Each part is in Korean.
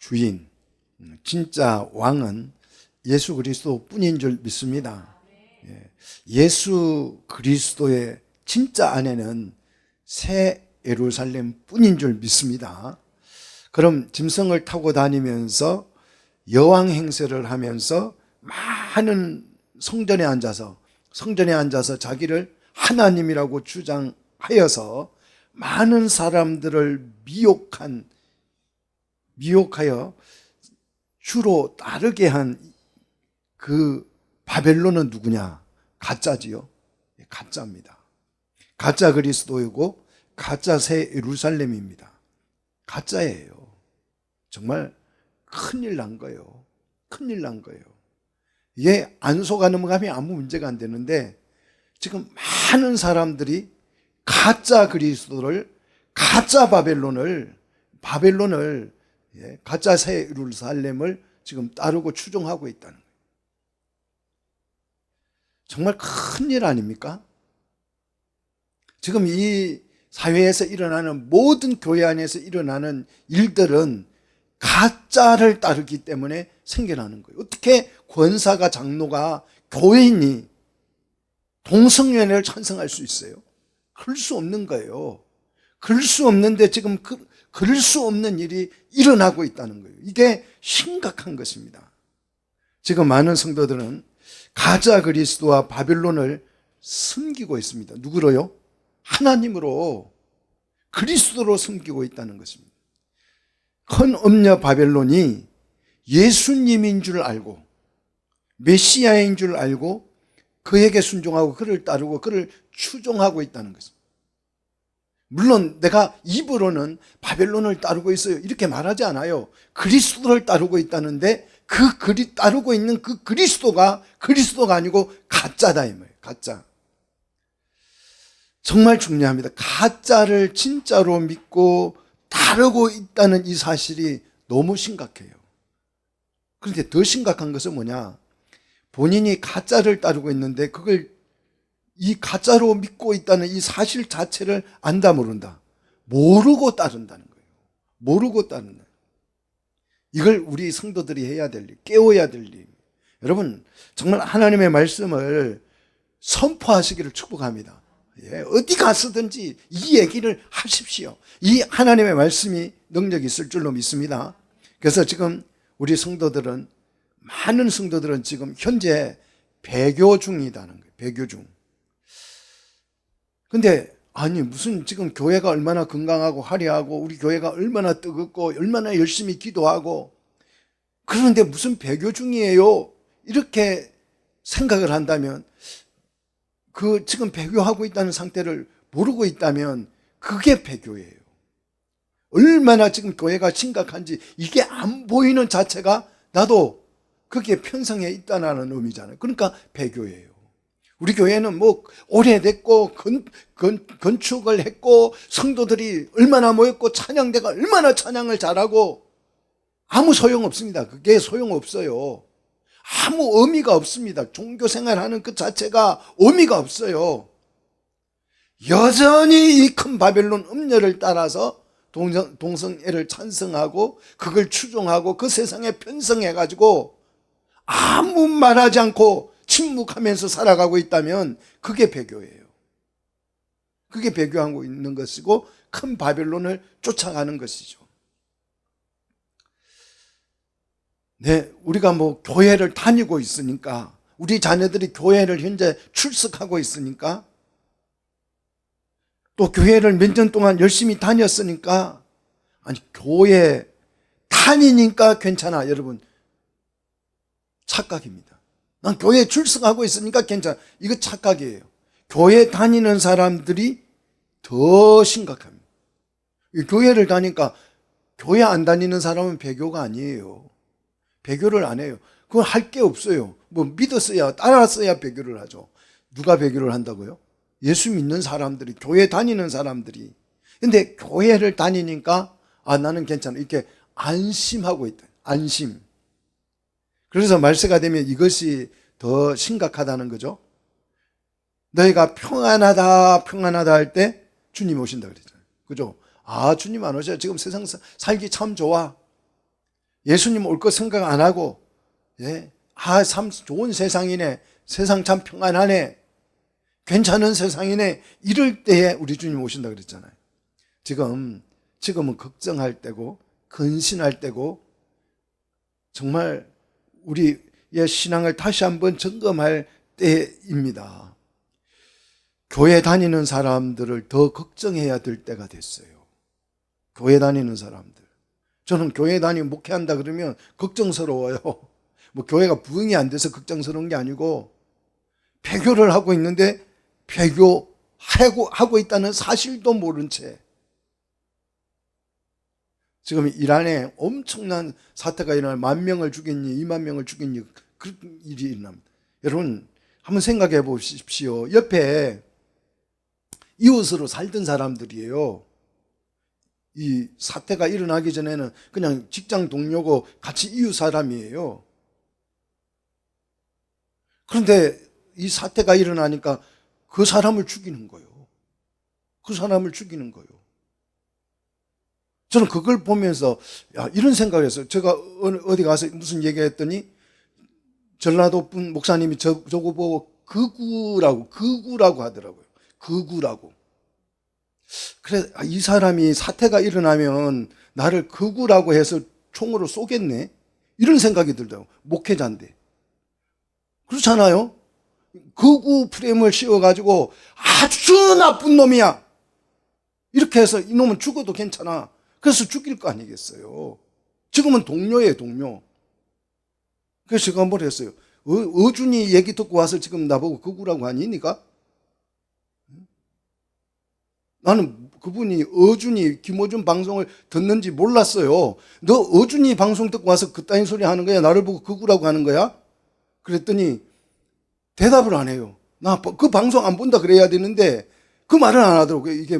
주인, 진짜 왕은 예수 그리스도 뿐인 줄 믿습니다. 예수 그리스도의 진짜 아내는 새 예루살렘 뿐인 줄 믿습니다. 그럼 짐승을 타고 다니면서 여왕 행세를 하면서 많은 성전에 앉아서 자기를 하나님이라고 주장하여서 많은 사람들을 미혹하여 주로 따르게 한 그 바벨론은 누구냐? 가짜지요. 가짜입니다. 가짜 그리스도이고 가짜 새 예루살렘입니다. 가짜예요. 정말 큰일 난 거예요. 큰일 난 거예요. 이게 안소가 넘어가면 아무 문제가 안 되는데 지금 많은 사람들이 가짜 그리스도를, 가짜 바벨론을 가짜 새 예루살렘을 지금 따르고 추종하고 있다는 거예요. 정말 큰일 아닙니까? 지금 이 사회에서 일어나는 모든 교회 안에서 일어나는 일들은 가짜를 따르기 때문에 생겨나는 거예요. 어떻게 권사가, 장로가, 교인이 동성연애를 찬성할 수 있어요? 그럴 수 없는 거예요. 그럴 수 없는데 지금 그럴 수 없는 일이 일어나고 있다는 거예요. 이게 심각한 것입니다. 지금 많은 성도들은 가짜 그리스도와 바벨론을 섬기고 있습니다. 누구로요? 하나님으로, 그리스도로 섬기고 있다는 것입니다. 큰 음녀 바벨론이 예수님인 줄 알고 메시아인 줄 알고 그에게 순종하고 그를 따르고 그를 추종하고 있다는 것입니다. 물론 내가 입으로는 바벨론을 따르고 있어요 이렇게 말하지 않아요. 그리스도를 따르고 있다는데 따르고 있는 그 그리스도가 아니고 가짜다 이 말이에요. 가짜. 정말 중요합니다. 가짜를 진짜로 믿고 따르고 있다는 이 사실이 너무 심각해요. 그런데 더 심각한 것은 뭐냐? 본인이 가짜를 따르고 있는데 그걸 이 가짜로 믿고 있다는 이 사실 자체를 안다 모른다. 모르고 따른다는 거예요. 모르고 따른다. 이걸 우리 성도들이 해야 될 일, 깨워야 될 일. 여러분 정말 하나님의 말씀을 선포하시기를 축복합니다. 어디 가서든지 이 얘기를 하십시오. 이 하나님의 말씀이 능력이 있을 줄로 믿습니다. 그래서 지금 우리 성도들은, 많은 성도들은 지금 현재 배교 중이라는 거예요. 배교 중. 근데 아니 무슨 지금 교회가 얼마나 건강하고 화려하고 우리 교회가 얼마나 뜨겁고 얼마나 열심히 기도하고 그런데 무슨 배교 중이에요? 이렇게 생각을 한다면 그 지금 배교하고 있다는 상태를 모르고 있다면 그게 배교예요. 얼마나 지금 교회가 심각한지 이게 안 보이는 자체가 나도 그게 편성해 있다는 의미잖아요. 그러니까 배교예요. 우리 교회는 뭐 오래됐고 건축을 했고 성도들이 얼마나 모였고 찬양대가 얼마나 찬양을 잘하고 아무 소용없습니다. 그게 소용없어요. 아무 의미가 없습니다. 종교생활하는 그 자체가 의미가 없어요. 여전히 이 큰 바벨론 음녀를 따라서 동성애를 찬성하고 그걸 추종하고 그 세상에 편성해가지고 아무 말하지 않고 침묵하면서 살아가고 있다면 그게 배교예요. 그게 배교하고 있는 것이고 큰 바벨론을 쫓아가는 것이죠. 네, 우리가 뭐 교회를 다니고 있으니까, 우리 자녀들이 교회를 현재 출석하고 있으니까, 또 교회를 몇 년 동안 열심히 다녔으니까, 아니 교회 다니니까 괜찮아. 여러분 착각입니다. 난 교회 출석하고 있으니까 괜찮아. 이거 착각이에요. 교회 다니는 사람들이 더 심각합니다. 교회를 다니니까, 교회 안 다니는 사람은 배교가 아니에요. 배교를 안 해요. 그건 할 게 없어요. 뭐 믿었어야, 따랐어야 배교를 하죠. 누가 배교를 한다고요? 예수 믿는 사람들이, 교회 다니는 사람들이. 근데 교회를 다니니까 나는 괜찮아 이렇게 안심하고 있다. 안심. 그래서 말세가 되면 이것이 더 심각하다는 거죠. 너희가 평안하다 할 때 주님 오신다 그랬잖아요. 그죠? 주님 안 오셔요. 지금 세상 살기 참 좋아. 예수님 올 거 생각 안 하고, 예, 참 좋은 세상이네, 세상 참 평안하네, 괜찮은 세상이네, 이럴 때에 우리 주님 오신다 그랬잖아요. 지금은 걱정할 때고 근신할 때고 정말 우리의 신앙을 다시 한번 점검할 때입니다. 교회 다니는 사람들을 더 걱정해야 될 때가 됐어요. 교회 다니는 사람들. 저는 교회 다니고 목회한다 그러면 걱정스러워요. 뭐 교회가 부흥이 안 돼서 걱정스러운 게 아니고 폐교를 하고 있는데 폐교하고 있다는 사실도 모른 채 지금 이란에 엄청난 사태가 일어나 10,000명을 죽였니 20,000명을 죽였니 그런 일이 일어납니다. 여러분 한번 생각해 보십시오. 옆에 이웃으로 살던 사람들이에요. 이 사태가 일어나기 전에는 그냥 직장 동료고 같이 이웃 사람이에요. 그런데 이 사태가 일어나니까 그 사람을 죽이는 거예요. 그 사람을 죽이는 거예요. 저는 그걸 보면서 이런 생각을 했어요. 제가 어디 가서 무슨 얘기했더니 전라도 분 목사님이 저거 보고 극우라고 하더라고요. 극우라고. 그래, 이 사람이 사태가 일어나면 나를 극우라고 해서 총으로 쏘겠네? 이런 생각이 들더라고요. 목회자인데. 그렇잖아요? 극우 프레임을 씌워가지고 아주 나쁜 놈이야. 이렇게 해서 이놈은 죽어도 괜찮아. 그래서 죽일 거 아니겠어요? 지금은 동료예요, 동료. 그래서 제가 뭘 했어요? 어준이 얘기 듣고 와서 지금 나보고 극우라고 하니, 니가? 나는 그분이 어준이 김어준 방송을 듣는지 몰랐어요. 너 어준이 방송 듣고 와서 그따위 소리 하는 거야? 나를 보고 극우라고 하는 거야? 그랬더니 대답을 안 해요. 나 그 방송 안 본다 그래야 되는데 그 말을 안 하더라고요. 이게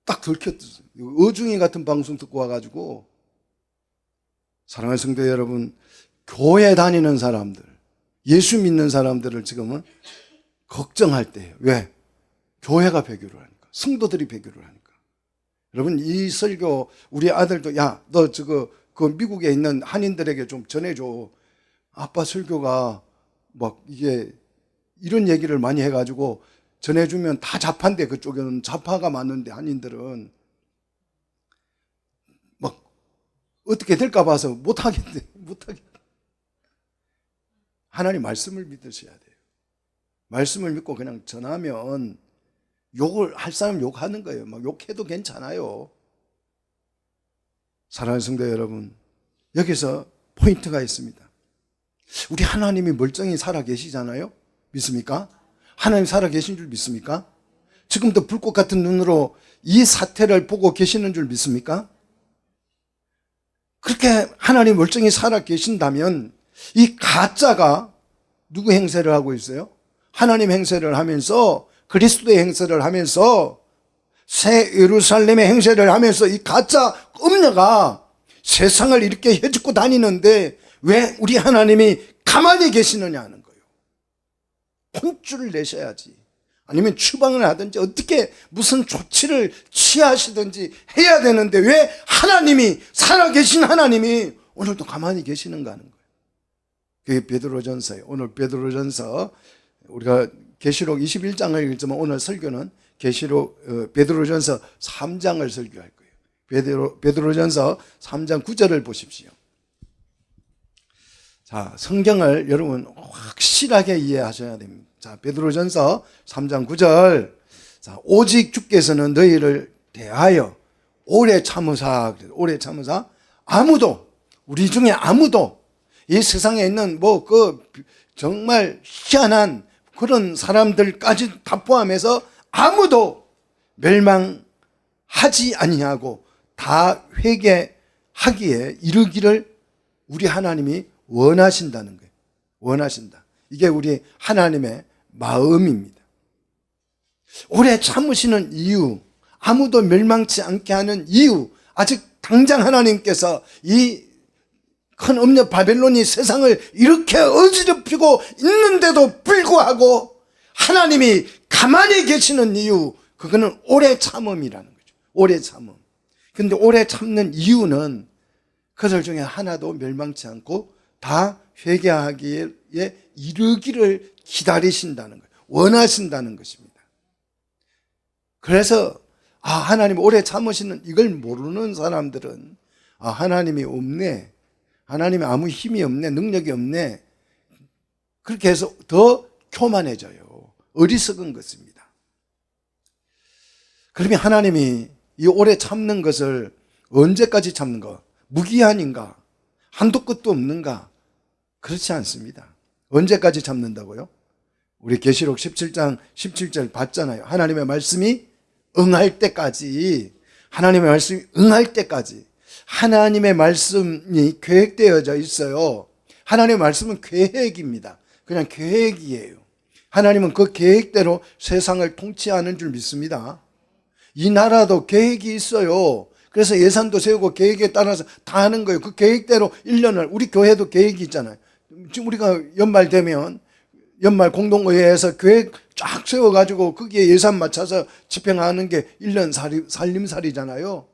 딱 들켰어요. 어중이 같은 방송 듣고 와가지고. 사랑하는 성도 여러분, 교회 다니는 사람들, 예수 믿는 사람들을 지금은 걱정할 때예요. 왜? 교회가 배교를 하니까. 성도들이 배교를 하니까. 여러분, 이 설교 우리 아들도 야, 너 그 미국에 있는 한인들에게 좀 전해줘. 아빠 설교가 막 이게 이런 얘기를 많이 해가지고 전해주면 다 좌파인데, 그쪽에는 좌파가 많은데 한인들은 막 어떻게 될까 봐서 못하겠네. 하나님 말씀을 믿으셔야 돼요. 말씀을 믿고 그냥 전하면 욕을 할 사람 욕하는 거예요. 막 욕해도 괜찮아요. 사랑하는 성도 여러분, 여기서 포인트가 있습니다. 우리 하나님이 멀쩡히 살아 계시잖아요. 믿습니까? 하나님 살아 계신 줄 믿습니까? 지금도 불꽃 같은 눈으로 이 사태를 보고 계시는 줄 믿습니까? 그렇게 하나님 멀쩡히 살아 계신다면 이 가짜가 누구 행세를 하고 있어요? 하나님 행세를 하면서, 그리스도의 행세를 하면서, 새 예루살렘의 행세를 하면서 이 가짜 음녀가 세상을 이렇게 헤집고 다니는데 왜 우리 하나님이 가만히 계시느냐 하는 거예요. 혼쭐을 내셔야지. 아니면 추방을 하든지 어떻게 무슨 조치를 취하시든지 해야 되는데 왜 하나님이, 살아계신 하나님이 오늘도 가만히 계시는가 하는 거예요. 그게 베드로전서예요. 오늘 베드로전서, 우리가 계시록 21장을 읽지만 오늘 설교는 베드로전서 3장을 설교할 거예요. 베드로전서 3장 9절을 보십시오. 자, 성경을 여러분 확실하게 이해하셔야 됩니다. 자, 베드로전서 3장 9절. 자, 오직 주께서는 너희를 대하여 오래 참으사. 오래 참으사. 아무도, 우리 중에 아무도, 이 세상에 있는 정말 희한한 그런 사람들까지 다 포함해서 아무도 멸망하지 아니하고 다 회개하기에 이르기를 우리 하나님이 원하신다는 거예요. 원하신다. 이게 우리 하나님의 마음입니다. 오래 참으시는 이유, 아무도 멸망치 않게 하는 이유, 아직 당장 하나님께서 이 큰 음녀 바벨론이 세상을 이렇게 어지럽히고 있는데도 불구하고 하나님이 가만히 계시는 이유, 그거는 오래 참음이라는 거죠. 오래 참음. 근데 오래 참는 이유는 그들 중에 하나도 멸망치 않고 다 회개하기에 이르기를 기다리신다는 거예요. 원하신다는 것입니다. 그래서 하나님 오래 참으시는 이걸 모르는 사람들은 하나님이 없네, 하나님이 아무 힘이 없네, 능력이 없네, 그렇게 해서 더 교만해져요. 어리석은 것입니다. 그러면 하나님이 이 오래 참는 것을 언제까지 참는 거? 무기한인가? 한도 끝도 없는가? 그렇지 않습니다. 언제까지 참는다고요? 우리 계시록 17장 17절 봤잖아요. 하나님의 말씀이 응할 때까지, 하나님의 말씀이 응할 때까지. 하나님의 말씀이 계획되어져 있어요. 하나님의 말씀은 계획입니다. 그냥 계획이에요. 하나님은 그 계획대로 세상을 통치하는 줄 믿습니다. 이 나라도 계획이 있어요. 그래서 예산도 세우고 계획에 따라서 다 하는 거예요. 그 계획대로 1년을, 우리 교회도 계획이 있잖아요. 지금 우리가 연말 되면 연말 공동의회에서 계획 쫙 세워가지고 거기에 예산 맞춰서 집행하는 게 1년 살림살이잖아요.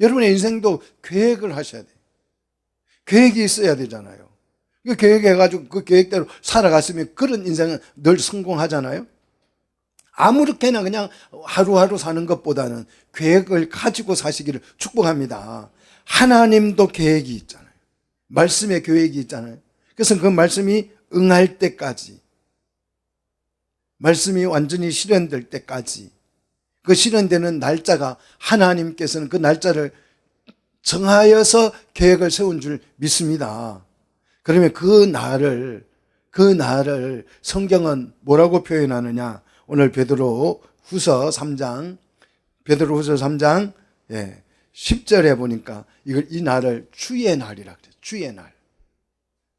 여러분의 인생도 계획을 하셔야 돼요. 계획이 있어야 되잖아요. 그 계획해가지고 그 계획대로 살아갔으면 그런 인생은 늘 성공하잖아요. 아무렇게나 그냥 하루하루 사는 것보다는 계획을 가지고 사시기를 축복합니다. 하나님도 계획이 있잖아요. 말씀에 계획이 있잖아요. 그래서 그 말씀이 응할 때까지, 말씀이 완전히 실현될 때까지, 그 실현되는 날짜가 하나님께서는 그 날짜를 정하여서 계획을 세운 줄 믿습니다. 그러면 그 날을 성경은 뭐라고 표현하느냐? 오늘 베드로후서 3장 10절에 보니까 이 날을 주의 날이라 그래요. 주의 날.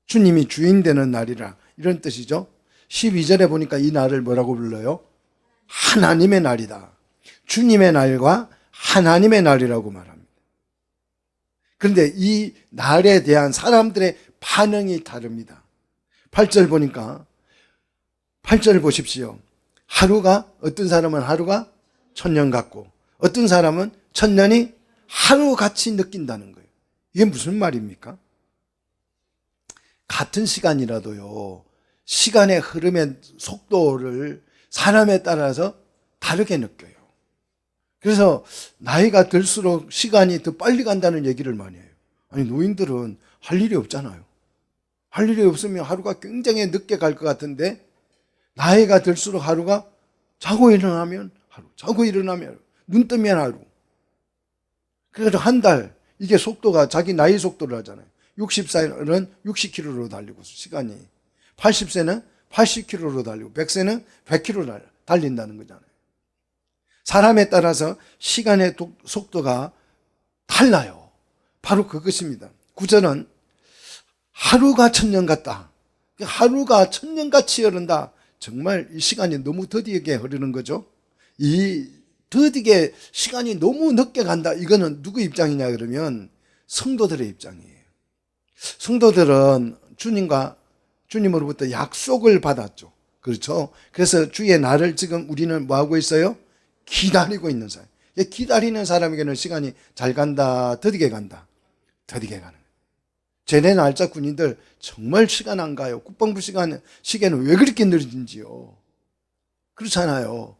주님이 주인 되는 날이라, 이런 뜻이죠. 12절에 보니까 이 날을 뭐라고 불러요? 하나님의 날이다. 주님의 날과 하나님의 날이라고 말합니다. 그런데 이 날에 대한 사람들의 반응이 다릅니다. 8절 보니까, 8절 보십시오. 어떤 사람은 하루가 1000년 같고, 어떤 사람은 1000년이 하루같이 느낀다는 거예요. 이게 무슨 말입니까? 같은 시간이라도요, 시간의 흐름의 속도를 사람에 따라서 다르게 느껴요. 그래서 나이가 들수록 시간이 더 빨리 간다는 얘기를 많이 해요. 아니, 노인들은 할 일이 없잖아요. 할 일이 없으면 하루가 굉장히 늦게 갈 것 같은데, 나이가 들수록 하루가 자고 일어나면 하루, 자고 일어나면 눈 뜨면 하루. 그래서 한 달, 이게 속도가 자기 나이 속도를 하잖아요. 60세는 60km로 달리고 시간이, 80세는 80km로 달리고 100세는 100km로 달린다는 거잖아요. 사람에 따라서 시간의 속도가 달라요. 바로 그것입니다. 9절은 하루가 1000년 같다. 하루가 1000년같이 흐른다. 정말 이 시간이 너무 더디게 흐르는 거죠. 이 더디게 시간이 너무 늦게 간다. 이거는 누구 입장이냐 그러면 성도들의 입장이에요. 성도들은 주님으로부터 약속을 받았죠. 그렇죠? 그래서 주의 날을 지금 우리는 뭐 하고 있어요? 기다리고 있는 사람. 기다리는 사람에게는 시간이 잘 간다, 더디게 간다. 더디게 가는 거예요. 쟤네 날짜 군인들 정말 시간 안 가요. 국방부 시계는 왜 그렇게 느린지요? 그렇잖아요.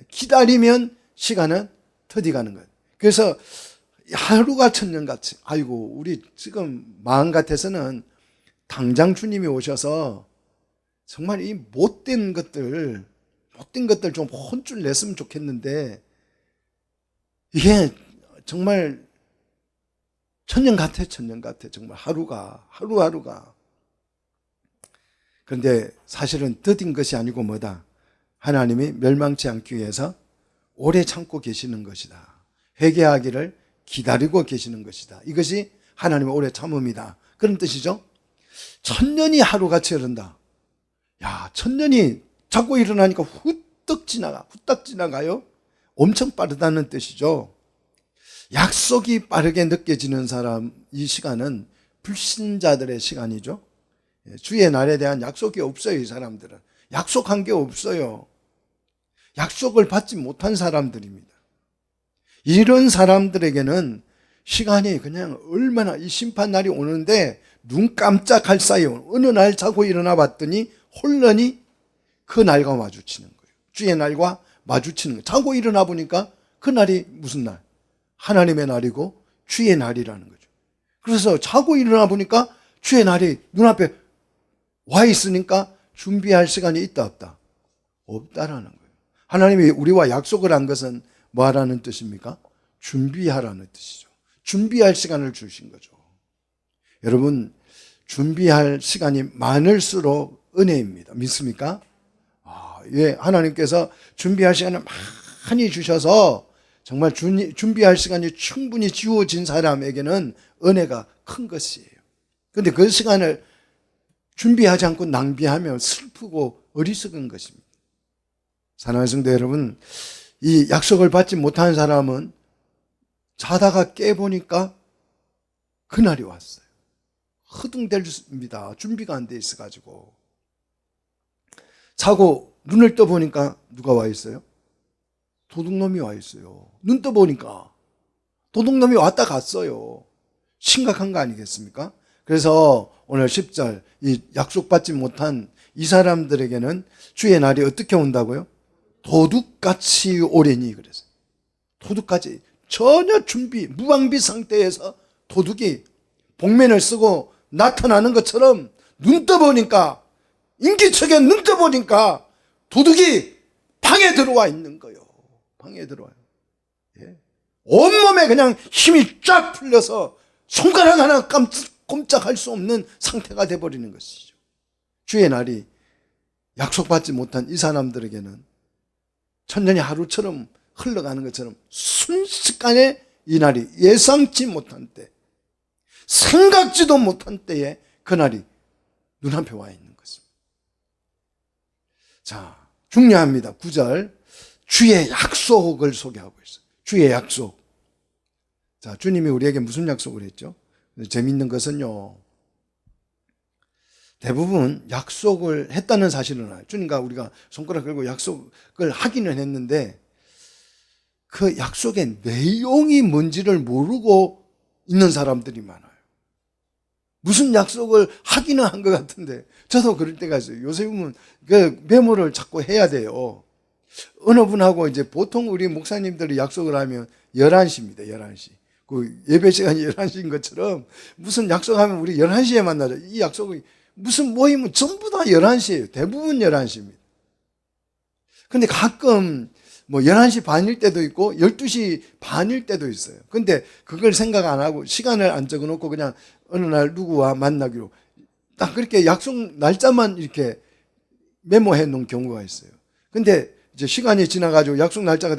기다리면 시간은 더디 가는 거예요. 그래서 하루가 1000년같이, 아이고, 우리 지금 마음 같아서는 당장 주님이 오셔서 정말 이 못된 것들 좀 혼쭐 냈으면 좋겠는데, 이게 정말 1000년 같아. 정말 하루하루가. 그런데 사실은 더딘 것이 아니고 뭐다? 하나님이 멸망치 않기 위해서 오래 참고 계시는 것이다. 회개하기를 기다리고 계시는 것이다. 이것이 하나님의 오래 참음이다. 그런 뜻이죠. 1000년이 하루같이 흐른다. 야, 1000년이 자고 일어나니까 후딱 지나가요. 엄청 빠르다는 뜻이죠. 약속이 빠르게 느껴지는 사람, 이 시간은 불신자들의 시간이죠. 주의 날에 대한 약속이 없어요. 이 사람들은 약속한 게 없어요. 약속을 받지 못한 사람들입니다. 이런 사람들에게는 시간이 그냥 얼마나 이 심판날이 오는데 눈 깜짝할 사이에 어느 날 자고 일어나 봤더니 홀연히 그 날과 마주치는 거예요. 주의 날과 마주치는 거예요. 자고 일어나 보니까 그 날이 무슨 날? 하나님의 날이고 주의 날이라는 거죠. 그래서 자고 일어나 보니까 주의 날이 눈앞에 와 있으니까 준비할 시간이 있다 없다? 없다라는 거예요. 하나님이 우리와 약속을 한 것은 뭐 하라는 뜻입니까? 준비하라는 뜻이죠. 준비할 시간을 주신 거죠. 여러분, 준비할 시간이 많을수록 은혜입니다. 믿습니까? 예, 하나님께서 준비할 시간을 많이 주셔서 정말 준비할 시간이 충분히 주어진 사람에게는 은혜가 큰 것이에요. 그런데 그 시간을 준비하지 않고 낭비하면 슬프고 어리석은 것입니다. 사랑하는 성도 여러분, 이 약속을 받지 못한 사람은 자다가 깨보니까 그날이 왔어요. 허둥댈습니다. 준비가 안 돼 있어가지고. 자고 눈을 떠보니까 누가 와 있어요? 도둑놈이 와 있어요. 눈 떠보니까 도둑놈이 왔다 갔어요. 심각한 거 아니겠습니까? 그래서 오늘 10절 이 약속받지 못한 이 사람들에게는 주의 날이 어떻게 온다고요? 도둑같이 오리니 그래서 도둑같이 전혀 준비 무방비 상태에서 도둑이 복면을 쓰고 나타나는 것처럼 눈 떠보니까 인기척에 눈 떠보니까 도둑이 방에 들어와 있는 거예요. 방에 들어와요. 예. 온몸에 그냥 힘이 쫙 풀려서 손가락 하나 꼼짝할 수 없는 상태가 돼버리는 것이죠. 주의 날이 약속받지 못한 이 사람들에게는 천년이 하루처럼 흘러가는 것처럼 순식간에 이 날이 예상치 못한 때, 생각지도 못한 때에 그 날이 눈앞에 와 있는 것입니다. 자, 중요합니다. 9절 주의 약속을 소개하고 있어요. 주의 약속. 자, 주님이 우리에게 무슨 약속을 했죠? 재미있는 것은요, 대부분 약속을 했다는 사실은 알아요. 주님과 우리가 손가락 걸고 약속을 하기는 했는데 그 약속의 내용이 뭔지를 모르고 있는 사람들이 많아요. 무슨 약속을 하기는 한 것 같은데 저도 그럴 때가 있어요. 요새 보면 그 메모를 자꾸 해야 돼요. 어느 분하고 이제 보통 우리 목사님들이 약속을 하면 11시입니다. 11시. 그 예배 시간이 11시인 것처럼 무슨 약속하면 우리 11시에 만나죠. 이 약속이 무슨 모임은 전부 다 11시예요. 대부분 11시입니다. 근데 가끔 뭐 11시 반일 때도 있고 12시 반일 때도 있어요. 근데 그걸 생각 안 하고 시간을 안 적어 놓고 그냥 어느 날 누구와 만나기로 딱 그렇게 약속 날짜만 이렇게 메모해 놓은 경우가 있어요. 근데 이제 시간이 지나가지고 약속 날짜가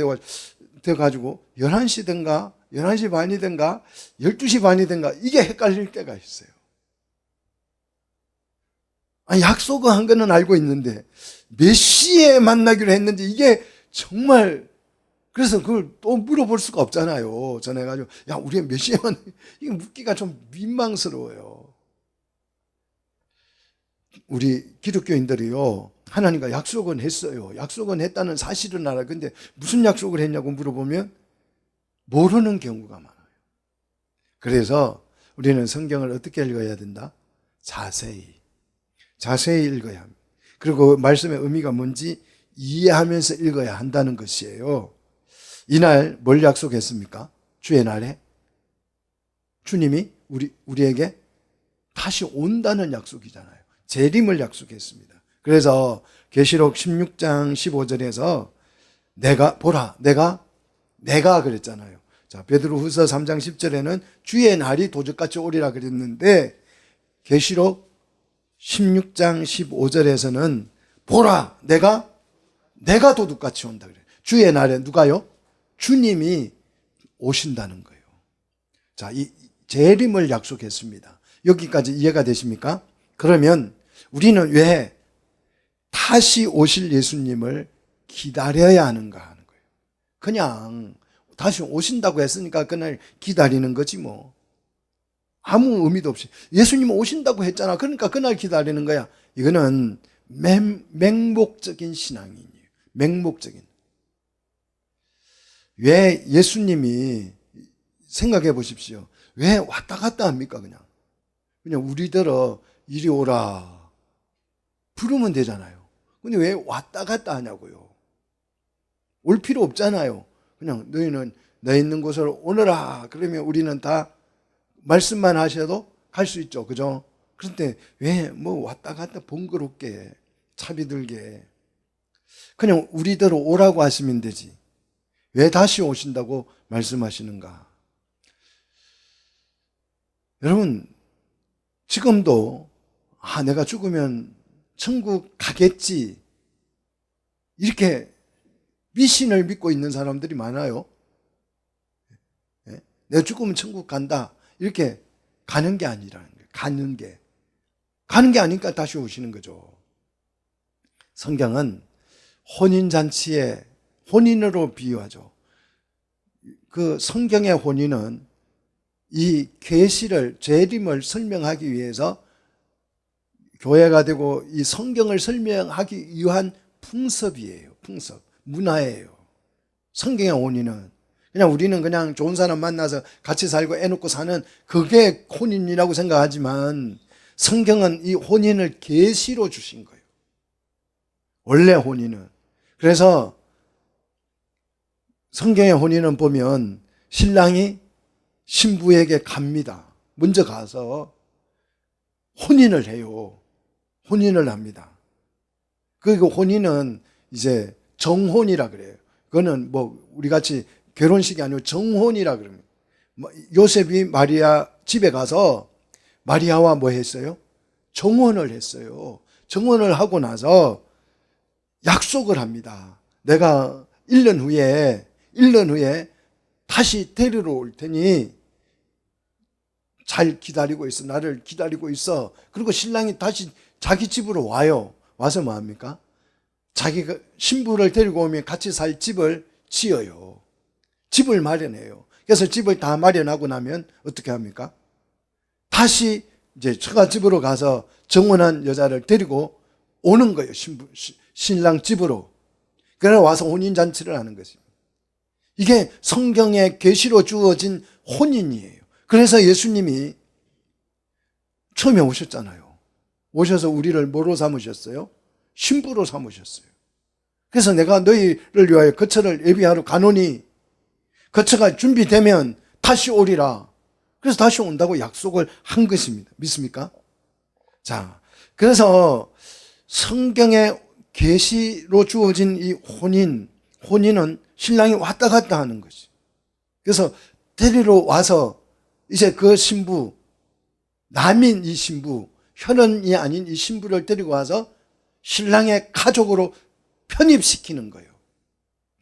돼가지고 11시든가 11시 반이든가 12시 반이든가 이게 헷갈릴 때가 있어요. 아니, 약속을 한 거는 알고 있는데 몇 시에 만나기로 했는지 이게 정말, 그래서 그걸 또 물어볼 수가 없잖아요. 전화해가지고 야, 우리 몇 시에 만나, 이게 묻기가 좀 민망스러워요. 우리 기독교인들이요, 하나님과 약속은 했어요. 약속은 했다는 사실은 알아요. 근데 무슨 약속을 했냐고 물어보면 모르는 경우가 많아요. 그래서 우리는 성경을 어떻게 읽어야 된다? 자세히 읽어야 합니다. 그리고 말씀의 의미가 뭔지 이해하면서 읽어야 한다는 것이에요. 이날 뭘 약속했습니까? 주의 날에 주님이 우리에게 다시 온다는 약속이잖아요. 재림을 약속했습니다. 그래서 계시록 16장 15절에서 내가 그랬잖아요. 자, 베드로후서 3장 10절에는 주의 날이 도적같이 오리라 그랬는데 계시록 16장 15절에서는 보라, 내가 도둑같이 온다 그래요. 주의 날에 누가요? 주님이 오신다는 거예요. 자, 이 재림을 약속했습니다. 여기까지 이해가 되십니까? 그러면 우리는 왜 다시 오실 예수님을 기다려야 하는가 하는 거예요. 그냥 다시 오신다고 했으니까 그날 기다리는 거지 뭐. 아무 의미도 없이 예수님 오신다고 했잖아. 그러니까 그날 기다리는 거야. 이거는 맹목적인 신앙이에요. 맹목적인. 왜 예수님이 생각해 보십시오. 왜 왔다 갔다 합니까? 그냥 우리더러 이리 오라 부르면 되잖아요. 근데 왜 왔다 갔다 하냐고요. 올 필요 없잖아요. 그냥 너희는 너 있는 곳으로 오너라. 그러면 우리는 다 말씀만 하셔도 갈 수 있죠. 그죠? 그런데 왜 뭐 왔다 갔다 번거롭게 차비 들게 그냥 우리더러 오라고 하시면 되지. 왜 다시 오신다고 말씀하시는가? 여러분, 지금도 내가 죽으면 천국 가겠지 이렇게 미신을 믿고 있는 사람들이 많아요. 내가 죽으면 천국 간다 이렇게 가는 게 아니라는 거예요. 가는 게 아니니까 다시 오시는 거죠. 성경은 혼인잔치에 혼인으로 비유하죠. 그 성경의 혼인은 이 계시를 재림을 설명하기 위해서 교회가 되고 이 성경을 설명하기 위한 풍습이에요. 풍습, 문화예요. 성경의 혼인은 그냥 우리는 그냥 좋은 사람 만나서 같이 살고 애 놓고 사는 그게 혼인이라고 생각하지만 성경은 이 혼인을 계시로 주신 거예요. 원래 혼인은. 그래서 성경의 혼인은 보면 신랑이 신부에게 갑니다. 먼저 가서 혼인을 해요. 혼인을 합니다. 그리고 혼인은 이제 정혼이라 그래요. 그거는 뭐 우리 같이 결혼식이 아니고 정혼이라 그럽니다. 요셉이 마리아 집에 가서 마리아와 뭐 했어요? 정혼을 했어요. 정혼을 하고 나서 약속을 합니다. 내가 1년 후에 다시 데리러 올 테니 잘 기다리고 있어. 나를 기다리고 있어. 그리고 신랑이 다시 자기 집으로 와요. 와서 뭐 합니까? 자기가 신부를 데리고 오면 같이 살 집을 지어요. 집을 마련해요. 그래서 집을 다 마련하고 나면 어떻게 합니까? 다시 이제 처가집으로 가서 정혼한 여자를 데리고 오는 거예요. 신랑 집으로. 그래 와서 혼인잔치를 하는 것입니다. 이게 성경의 계시로 주어진 혼인이에요. 그래서 예수님이 처음에 오셨잖아요. 오셔서 우리를 뭐로 삼으셨어요? 신부로 삼으셨어요. 그래서 내가 너희를 위하여 거처를 예비하러 가노니 거처가 준비되면 다시 오리라. 그래서 다시 온다고 약속을 한 것입니다. 믿습니까? 자, 그래서 성경의 계시로 주어진 이 혼인은 신랑이 왔다 갔다 하는 것이. 그래서 데리러 와서 이제 그 신부, 남인 이 신부, 혈연이 아닌 이 신부를 데리고 와서 신랑의 가족으로 편입시키는 거예요.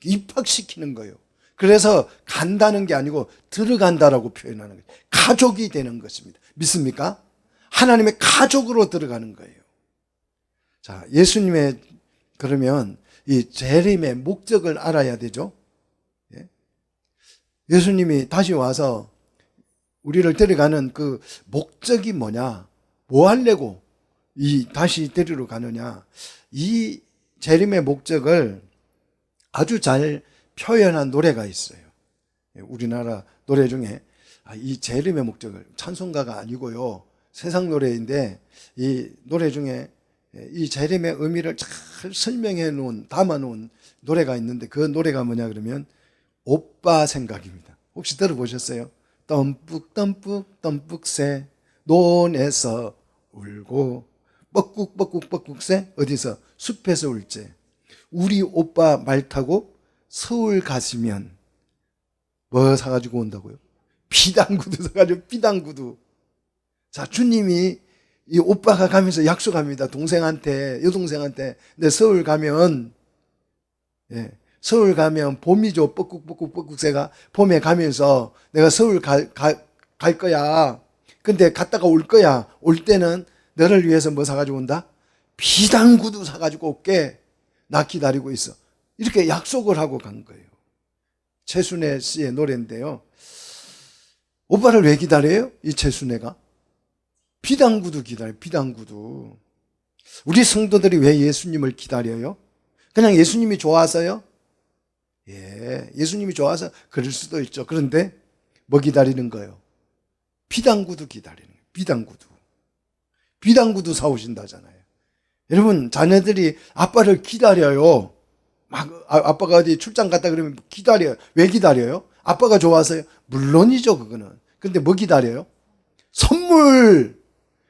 입학시키는 거예요. 그래서 간다는 게 아니고 들어간다라고 표현하는 거예요. 가족이 되는 것입니다. 믿습니까? 하나님의 가족으로 들어가는 거예요. 자, 예수님의 그러면 이 재림의 목적을 알아야 되죠. 예수님이 다시 와서 우리를 데려가는 그 목적이 뭐냐? 뭐 하려고 다시 데리러 가느냐? 이 재림의 목적을 아주 잘 표현한 노래가 있어요. 우리나라 노래 중에 이 재림의 목적을 찬송가가 아니고요. 세상 노래인데 이 노래 중에 이 재림의 의미를 잘 설명해 놓은, 담아 놓은 노래가 있는데 그 노래가 뭐냐 그러면 오빠 생각입니다. 혹시 들어보셨어요? 덤뿍 새 논에서 울고 뻐꾹 새 어디서? 숲에서 울제. 우리 오빠 말 타고 서울 가시면 뭐 사가지고 온다고요? 비단구두 사가지고 비단구두. 자, 주님이 이 오빠가 가면서 약속합니다. 여동생한테 내 서울 가면 봄이죠. 뻐꾹 새가 봄에 가면서 내가 서울 갈 거야. 근데 갔다가 올 거야. 올 때는 너를 위해서 뭐 사가지고 온다? 비단구두 사가지고 올게. 나 기다리고 있어. 이렇게 약속을 하고 간 거예요. 최순애 씨의 노래인데요. 오빠를 왜 기다려요? 이 최순애가? 비단구두 기다려요. 비단구두. 우리 성도들이 왜 예수님을 기다려요? 그냥 예수님이 좋아서요? 예수님이 좋아서 그럴 수도 있죠. 그런데 뭐 기다리는 거예요? 비단구두 기다리는 거예요. 비단구두. 비단구두 사오신다잖아요. 여러분, 자녀들이 아빠를 기다려요. 막 아빠가 어디 출장 갔다 그러면 기다려요. 왜 기다려요? 아빠가 좋아서요? 물론이죠, 그거는. 근데 뭐 기다려요? 선물.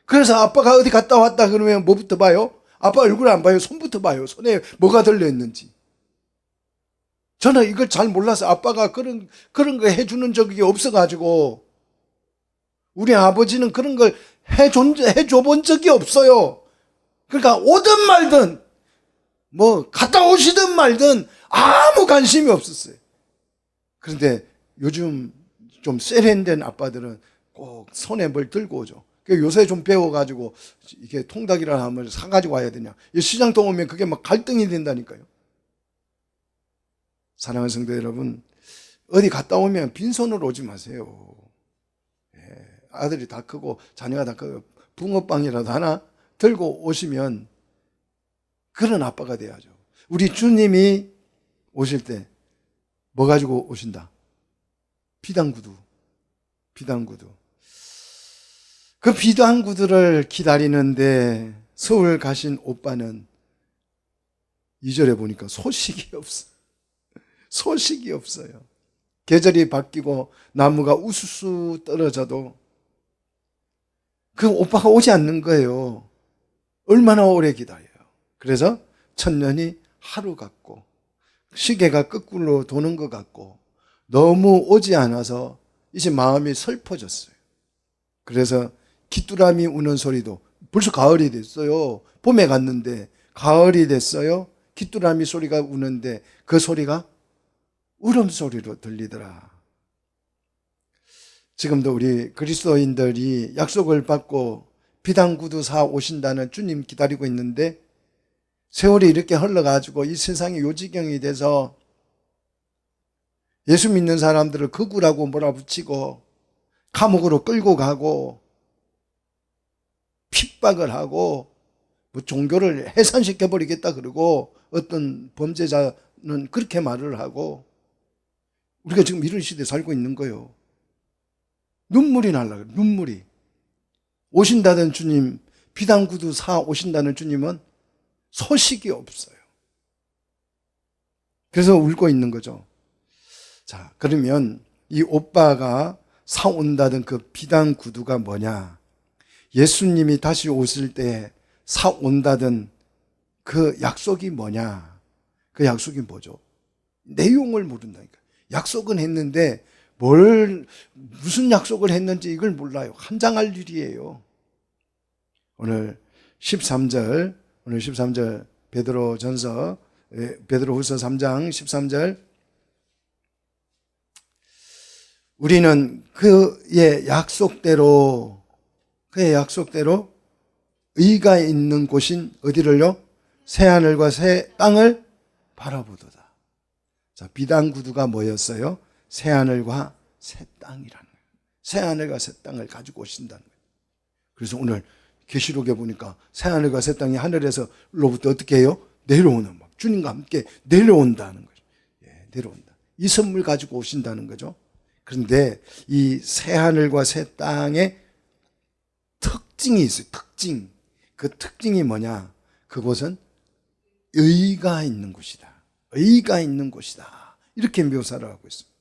그래서 아빠가 어디 갔다 왔다 그러면 뭐부터 봐요? 아빠 얼굴 안 봐요. 손부터 봐요. 손에 뭐가 들려있는지. 저는 이걸 잘 몰라서 아빠가 그런 거 해주는 적이 없어가지고, 우리 아버지는 그런 걸 해줘 본 적이 없어요. 그러니까 오든 말든, 뭐, 갔다 오시든 말든 아무 관심이 없었어요. 그런데 요즘 좀 세련된 아빠들은 꼭 손에 뭘 들고 오죠. 요새 좀 배워가지고, 이게 통닭이라 하면 사가지고 와야 되냐. 시장통 오면 그게 막 갈등이 된다니까요. 사랑하는 성도 여러분, 어디 갔다 오면 빈손으로 오지 마세요. 아들이 다 크고 자녀가 다 크고 붕어빵이라도 하나 들고 오시면 그런 아빠가 돼야죠. 우리 주님이 오실 때 뭐 가지고 오신다? 비단구두. 비단구두. 그 비단구두를 기다리는데 서울 가신 오빠는 2절에 보니까 소식이 없어. 소식이 없어요. 계절이 바뀌고 나무가 우수수 떨어져도 그 오빠가 오지 않는 거예요. 얼마나 오래 기다려요. 그래서 천년이 하루 같고 시계가 거꾸로 도는 것 같고 너무 오지 않아서 이제 마음이 슬퍼졌어요. 그래서 귀뚜라미 우는 소리도 벌써 가을이 됐어요. 봄에 갔는데 가을이 됐어요. 귀뚜라미 소리가 우는데 그 소리가 울음소리로 들리더라. 지금도 우리 그리스도인들이 약속을 받고 비단구두 사 오신다는 주님 기다리고 있는데 세월이 이렇게 흘러가지고 이 세상이 요지경이 돼서 예수 믿는 사람들을 극우라고 몰아붙이고 감옥으로 끌고 가고 핍박을 하고 뭐 종교를 해산시켜버리겠다 그러고 어떤 범죄자는 그렇게 말을 하고 우리가 지금 이런 시대에 살고 있는 거예요. 눈물이 날라 그래요. 눈물이. 오신다는 주님, 비단구두 사 오신다는 주님은 소식이 없어요. 그래서 울고 있는 거죠. 자, 그러면 이 오빠가 사온다던 그 비단구두가 뭐냐? 예수님이 다시 오실 때 사온다던 그 약속이 뭐냐? 그 약속이 뭐죠? 내용을 모른다니까. 약속은 했는데 무슨 약속을 했는지 이걸 몰라요. 한장할 일이에요. 오늘 13절 베드로전서 베드로후서 3장 13절 우리는 그의 약속대로 의가 있는 곳인 어디를요? 새하늘과 새 땅을 바라보도다. 자, 비단구두가 뭐였어요? 새하늘과 새 땅이라는 거예요. 새하늘과 새 땅을 가지고 오신다는 거예요. 그래서 오늘 계시록에 보니까 새하늘과 새 땅이 하늘에서로부터 어떻게 해요? 내려오는 막 주님과 함께 내려온다는 거죠. 예, 내려온다. 이 선물 가지고 오신다는 거죠. 그런데 이 새하늘과 새 땅의 특징이 있어요. 특징. 그 특징이 뭐냐? 그곳은 의가 있는 곳이다. 의가 있는 곳이다. 이렇게 묘사를 하고 있습니다.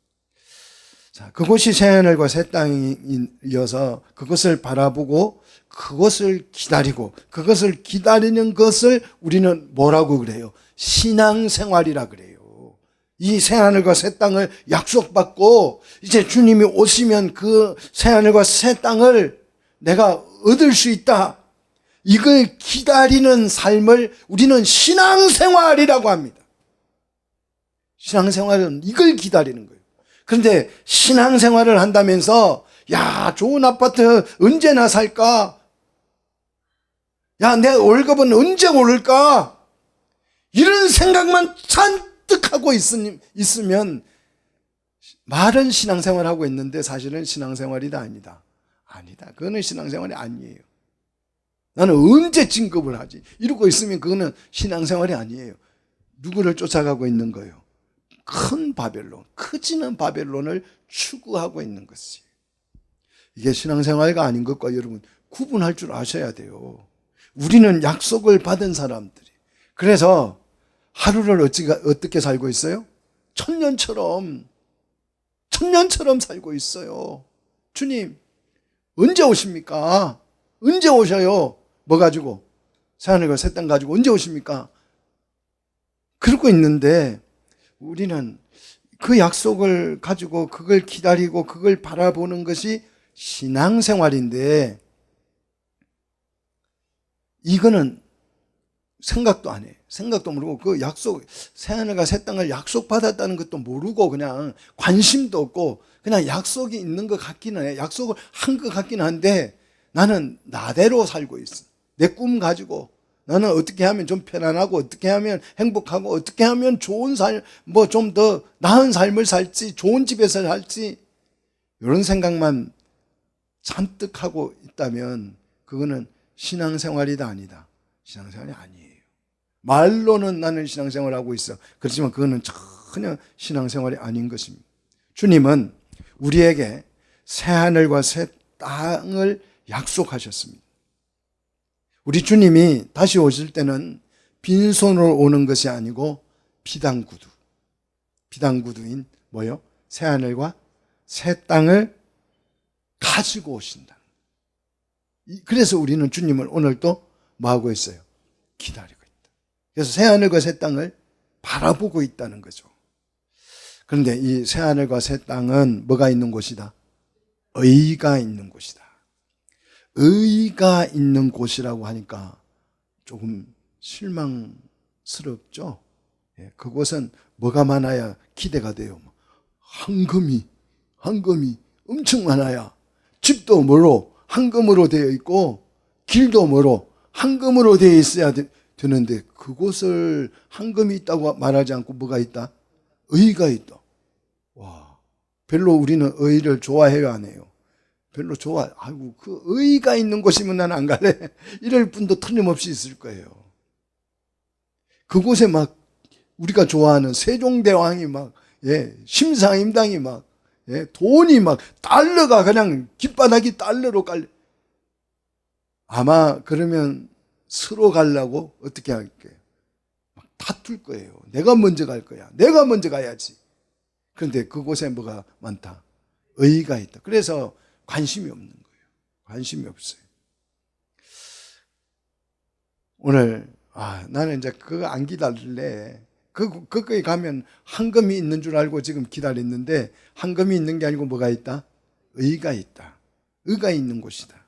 자, 그곳이 새하늘과 새 땅이어서 그것을 바라보고 그것을 기다리고 그것을 기다리는 것을 우리는 뭐라고 그래요? 신앙생활이라 그래요. 이 새하늘과 새 땅을 약속받고 이제 주님이 오시면 그 새하늘과 새 땅을 내가 얻을 수 있다. 이걸 기다리는 삶을 우리는 신앙생활이라고 합니다. 신앙생활은 이걸 기다리는 거예요. 그런데 신앙생활을 한다면서 야, 좋은 아파트 언제나 살까? 야, 내 월급은 언제 오를까? 이런 생각만 잔뜩 하고 있으면 말은 신앙생활하고 있는데 사실은 신앙생활이 아니다. 아니다. 그거는 신앙생활이 아니에요. 나는 언제 진급을 하지? 이러고 있으면 그거는 신앙생활이 아니에요. 누구를 쫓아가고 있는 거예요? 큰 바벨론, 커지는 바벨론을 추구하고 있는 것이. 이게 신앙생활가 아닌 것과 여러분 구분할 줄 아셔야 돼요. 우리는 약속을 받은 사람들이. 그래서 하루를 어떻게 살고 있어요? 천년처럼 살고 있어요. 주님, 언제 오십니까? 언제 오셔요? 뭐 가지고? 새하늘과 새 땅 가지고 언제 오십니까? 그러고 있는데 우리는 그 약속을 가지고 그걸 기다리고 그걸 바라보는 것이 신앙생활인데 이거는 생각도 안 해. 생각도 모르고 그 약속, 새하늘과 새 땅을 약속받았다는 것도 모르고 그냥 관심도 없고 그냥 약속이 있는 것 같기는 해. 약속을 한 것 같기는 한데 나는 나대로 살고 있어. 내 꿈 가지고 나는 어떻게 하면 좀 편안하고 어떻게 하면 행복하고 어떻게 하면 좋은 삶, 뭐 좀 더 나은 삶을 살지, 좋은 집에서 살지 이런 생각만 잔뜩 하고 있다면 그거는 신앙생활이다 아니다. 신앙생활이 아니에요. 말로는 나는 신앙생활을 하고 있어. 그렇지만 그거는 전혀 신앙생활이 아닌 것입니다. 주님은 우리에게 새하늘과 새 땅을 약속하셨습니다. 우리 주님이 다시 오실 때는 빈손으로 오는 것이 아니고 비단구두인 뭐요? 새하늘과 새 땅을 가지고 오신다. 그래서 우리는 주님을 오늘도 뭐하고 있어요? 기다리고 있다. 그래서 새하늘과 새 땅을 바라보고 있다는 거죠. 그런데 이 새하늘과 새 땅은 뭐가 있는 곳이다? 의가 있는 곳이다. 의가 있는 곳이라고 하니까 조금 실망스럽죠? 그곳은 뭐가 많아야 기대가 돼요? 황금이 엄청 많아야 집도 뭐로 황금으로 되어 있고 길도 뭐로 황금으로 되어 있어야 되는데 그곳을 황금이 있다고 말하지 않고 뭐가 있다? 의가 있다. 와, 별로 우리는 의를 좋아해요, 안 해요? 별로 아이고, 그 의가 있는 곳이면 나는 안 갈래. 이럴 분도 틀림없이 있을 거예요. 그곳에 막 우리가 좋아하는 세종대왕이 막, 심상임당이 막, 돈이 막, 달러가 그냥 깃바닥이 달러로 깔려. 아마 그러면 서로 가려고 어떻게 할게요? 막 다툴 거예요. 내가 먼저 갈 거야. 내가 먼저 가야지. 그런데 그곳에 뭐가 많다? 의가 있다. 그래서 관심이 없는 거예요. 관심이 없어요. 오늘 나는 이제 그거 안 기다릴래. 거기 가면 황금이 있는 줄 알고 지금 기다렸는데 황금이 있는 게 아니고 뭐가 있다? 의가 있다. 의가 있는 곳이다.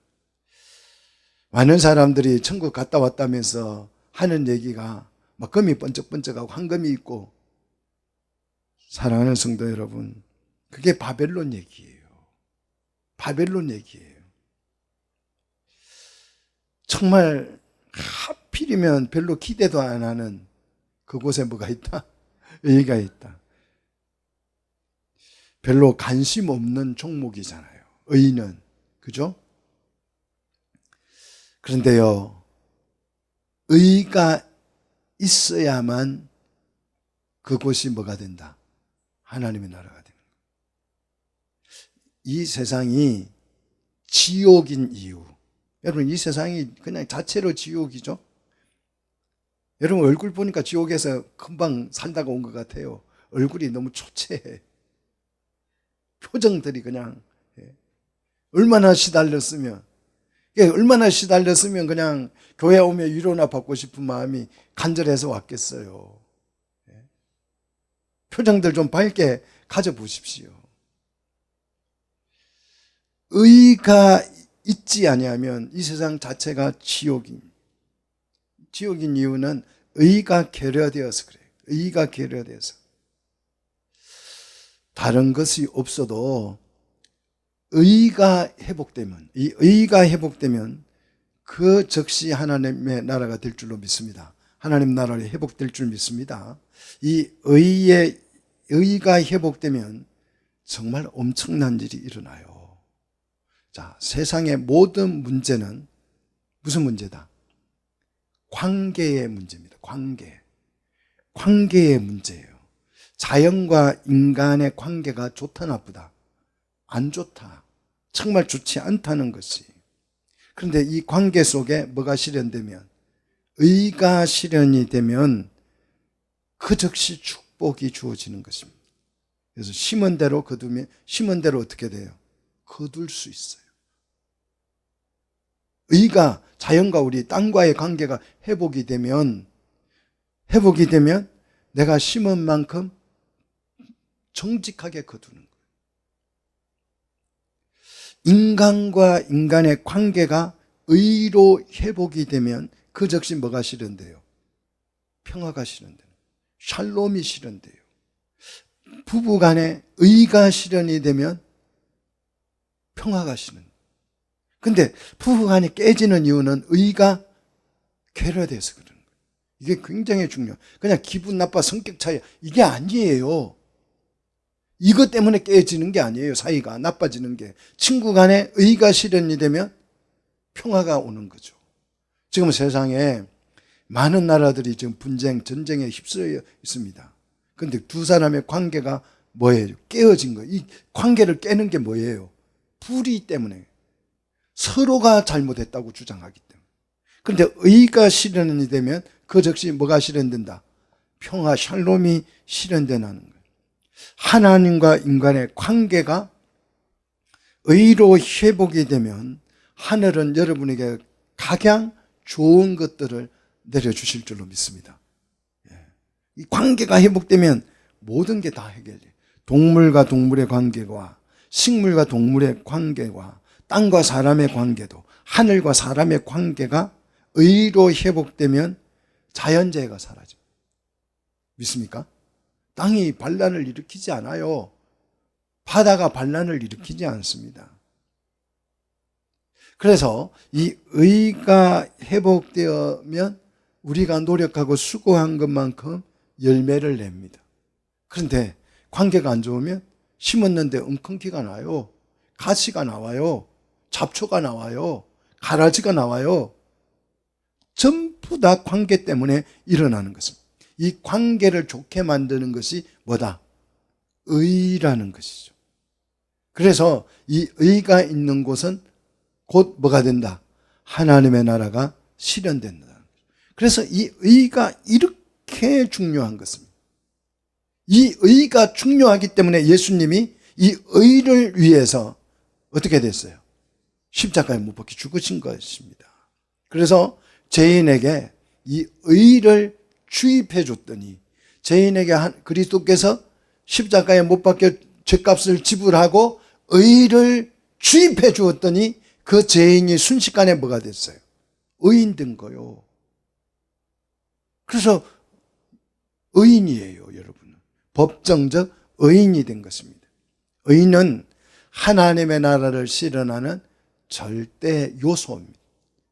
많은 사람들이 천국 갔다 왔다면서 하는 얘기가 막 금이 번쩍번쩍하고 황금이 있고, 사랑하는 성도 여러분, 그게 바벨론 얘기예요. 바벨론 얘기예요. 정말 하필이면 별로 기대도 안 하는 그곳에 뭐가 있다? 의가 있다. 별로 관심 없는 종목이잖아요. 의는. 그죠? 그런데요, 의가 있어야만 그곳이 뭐가 된다? 하나님의 나라가 됩니다. 이 세상이 지옥인 이유. 여러분, 이 세상이 그냥 자체로 지옥이죠? 여러분, 얼굴 보니까 지옥에서 금방 살다가 온 것 같아요. 얼굴이 너무 초췌해. 표정들이 그냥, 얼마나 시달렸으면 그냥 교회 오면 위로나 받고 싶은 마음이 간절해서 왔겠어요. 표정들 좀 밝게 가져보십시오. 의가 있지 아니하면 이 세상 자체가 지옥인 이유는 의가 결여되어서 그래요. 의가 결여되어서. 다른 것이 없어도 의가 회복되면 그 즉시 하나님의 나라가 될 줄로 믿습니다. 하나님 나라를 회복될 줄 믿습니다. 이 의가 회복되면 정말 엄청난 일이 일어나요. 자, 세상의 모든 문제는 무슨 문제다? 관계의 문제입니다. 관계의 문제예요. 자연과 인간의 관계가 좋다 나쁘다? 안 좋다. 정말 좋지 않다는 것이. 그런데 이 관계 속에 뭐가 실현되면, 의가 실현이 되면 그 즉시 축복이 주어지는 것입니다. 그래서 심은 대로 거두면, 심은 대로 어떻게 돼요? 거둘 수 있어요. 의가, 자연과 우리 땅과의 관계가 회복이 되면 내가 심은 만큼 정직하게 거두는 거예요. 인간과 인간의 관계가 의로 회복이 되면 그 즉시 뭐가 실현돼요? 평화가 실현돼요. 샬롬이 실현돼요. 부부 간에 의가 실현이 되면 평화가 실현돼요. 근데 부부 간에 깨지는 이유는 의가 괴로워서 그러는 거예요. 이게 굉장히 중요해요. 그냥 기분 나빠 성격 차이, 이게 아니에요. 이것 때문에 깨지는 게 아니에요. 사이가 나빠지는 게. 친구 간에 의가 실현이 되면 평화가 오는 거죠. 지금 세상에 많은 나라들이 지금 분쟁, 전쟁에 휩쓸려 있습니다. 그런데 두 사람의 관계가 뭐예요? 깨어진 거예요. 이 관계를 깨는 게 뭐예요? 불의 때문에. 서로가 잘못했다고 주장하기 때문에. 그런데 의가 실현이 되면 그 즉시 뭐가 실현된다? 평화, 샬롬이 실현되는 거예요. 하나님과 인간의 관계가 의로 회복이 되면 하늘은 여러분에게 각양 좋은 것들을 내려주실 줄로 믿습니다. 이 관계가 회복되면 모든 게 다 해결돼요. 동물과 동물의 관계와 식물과 동물의 관계와 땅과 사람의 관계도, 하늘과 사람의 관계가 의로 회복되면 자연재해가 사라져요. 믿습니까? 땅이 반란을 일으키지 않아요. 바다가 반란을 일으키지 않습니다. 그래서 이 의가 회복되면 우리가 노력하고 수고한 것만큼 열매를 냅니다. 그런데 관계가 안 좋으면 심었는데 엉겅퀴가 나요. 가시가 나와요. 잡초가 나와요. 가라지가 나와요. 전부 다 관계 때문에 일어나는 것입니다. 이 관계를 좋게 만드는 것이 뭐다? 의라는 것이죠. 그래서 이 의가 있는 곳은 곧 뭐가 된다? 하나님의 나라가 실현된다. 그래서 이 의가 이렇게 중요한 것입니다. 이 의가 중요하기 때문에 예수님이 이 의를 위해서 어떻게 됐어요? 십자가에 못 박혀 죽으신 것입니다. 그래서 죄인에게 이 의를 주입해 줬더니, 죄인에게 그리스도께서 십자가에 못 박혀 죄값을 지불하고 의를 주입해 주었더니 그 죄인이 순식간에 뭐가 됐어요? 의인 된 거요. 그래서 의인이에요, 여러분. 법정적 의인이 된 것입니다. 의인은 하나님의 나라를 실현하는 절대 요소입니다.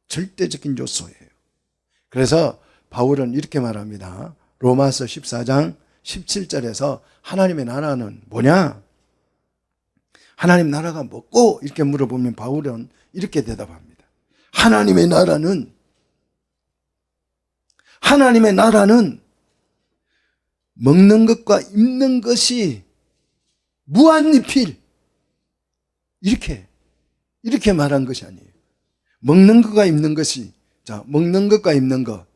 절대적인 요소예요. 그래서 바울은 이렇게 말합니다. 로마서 14장 17절에서 하나님의 나라는 뭐냐? 하나님 나라가 뭐고? 이렇게 물어보면 바울은 이렇게 대답합니다. 하나님의 나라는 먹는 것과 입는 것이 무한리필, 이렇게 말한 것이 아니에요. 먹는 것과 입는 것이, 자, 먹는 것과 입는 것,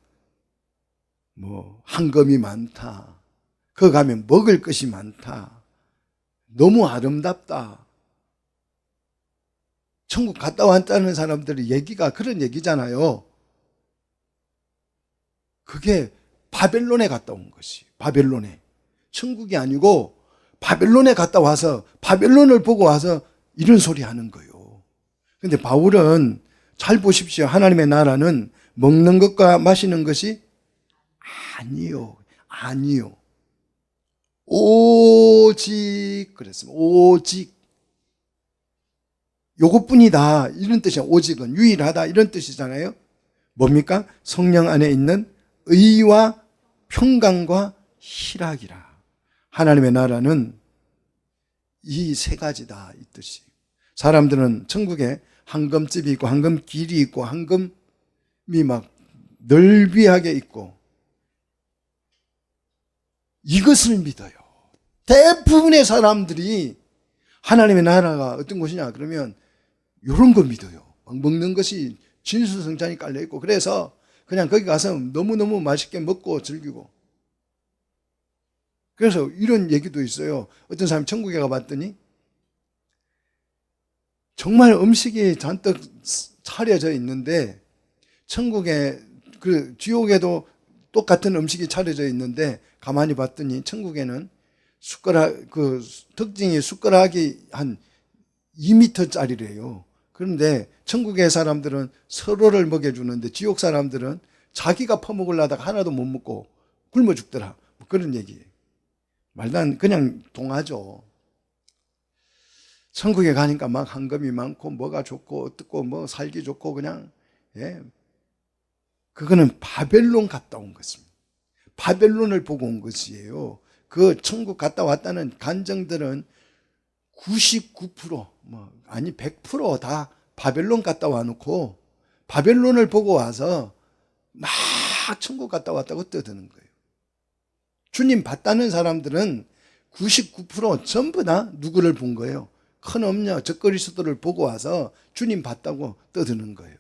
황금이 많다, 거기 가면 먹을 것이 많다, 너무 아름답다. 천국 갔다 왔다는 사람들의 얘기가 그런 얘기잖아요. 그게 바벨론에 갔다 온 것이, 바벨론에. 천국이 아니고 바벨론에 갔다 와서 바벨론을 보고 와서 이런 소리 하는 거예요. 근데 바울은 잘 보십시오. 하나님의 나라는 먹는 것과 마시는 것이 아니요. 오직 그랬습니다. 오직 요것뿐이다, 이런 뜻이야. 오직은 유일하다, 이런 뜻이잖아요. 뭡니까? 성령 안에 있는 의와 평강과 희락이라. 하나님의 나라는 이 세 가지다, 이 뜻이. 사람들은 천국에 황금집이 있고 황금길이 있고 황금이 막 넓이하게 있고 이것을 믿어요. 대부분의 사람들이 하나님의 나라가 어떤 곳이냐 그러면 이런 거 믿어요. 막 먹는 것이 진수성찬이 깔려있고, 그래서 그냥 거기 가서 너무너무 맛있게 먹고 즐기고. 그래서 이런 얘기도 있어요. 어떤 사람이 천국에 가봤더니 정말 음식이 잔뜩 차려져 있는데, 천국에, 지옥에도 똑같은 음식이 차려져 있는데, 가만히 봤더니 천국에는 특징이 숟가락이 한 2m짜리래요. 그런데 천국의 사람들은 서로를 먹여주는데, 지옥 사람들은 자기가 퍼먹으려다가 하나도 못 먹고 굶어 죽더라. 뭐 그런 얘기예요. 말도 안, 그냥 동하죠. 천국에 가니까 막 황금이 많고 뭐가 좋고 어떻고 뭐 살기 좋고 그냥, 예. 그거는 바벨론 갔다 온 것입니다. 바벨론을 보고 온 것이에요. 그 천국 갔다 왔다는 간정들은 99% 아니 100%다 바벨론 갔다 와놓고 바벨론을 보고 와서 막 천국 갔다 왔다고 떠드는 거예요. 주님 봤다는 사람들은 99% 전부 다 누구를 본 거예요? 큰 엄녀 적그리스도를 보고 와서 주님 봤다고 떠드는 거예요.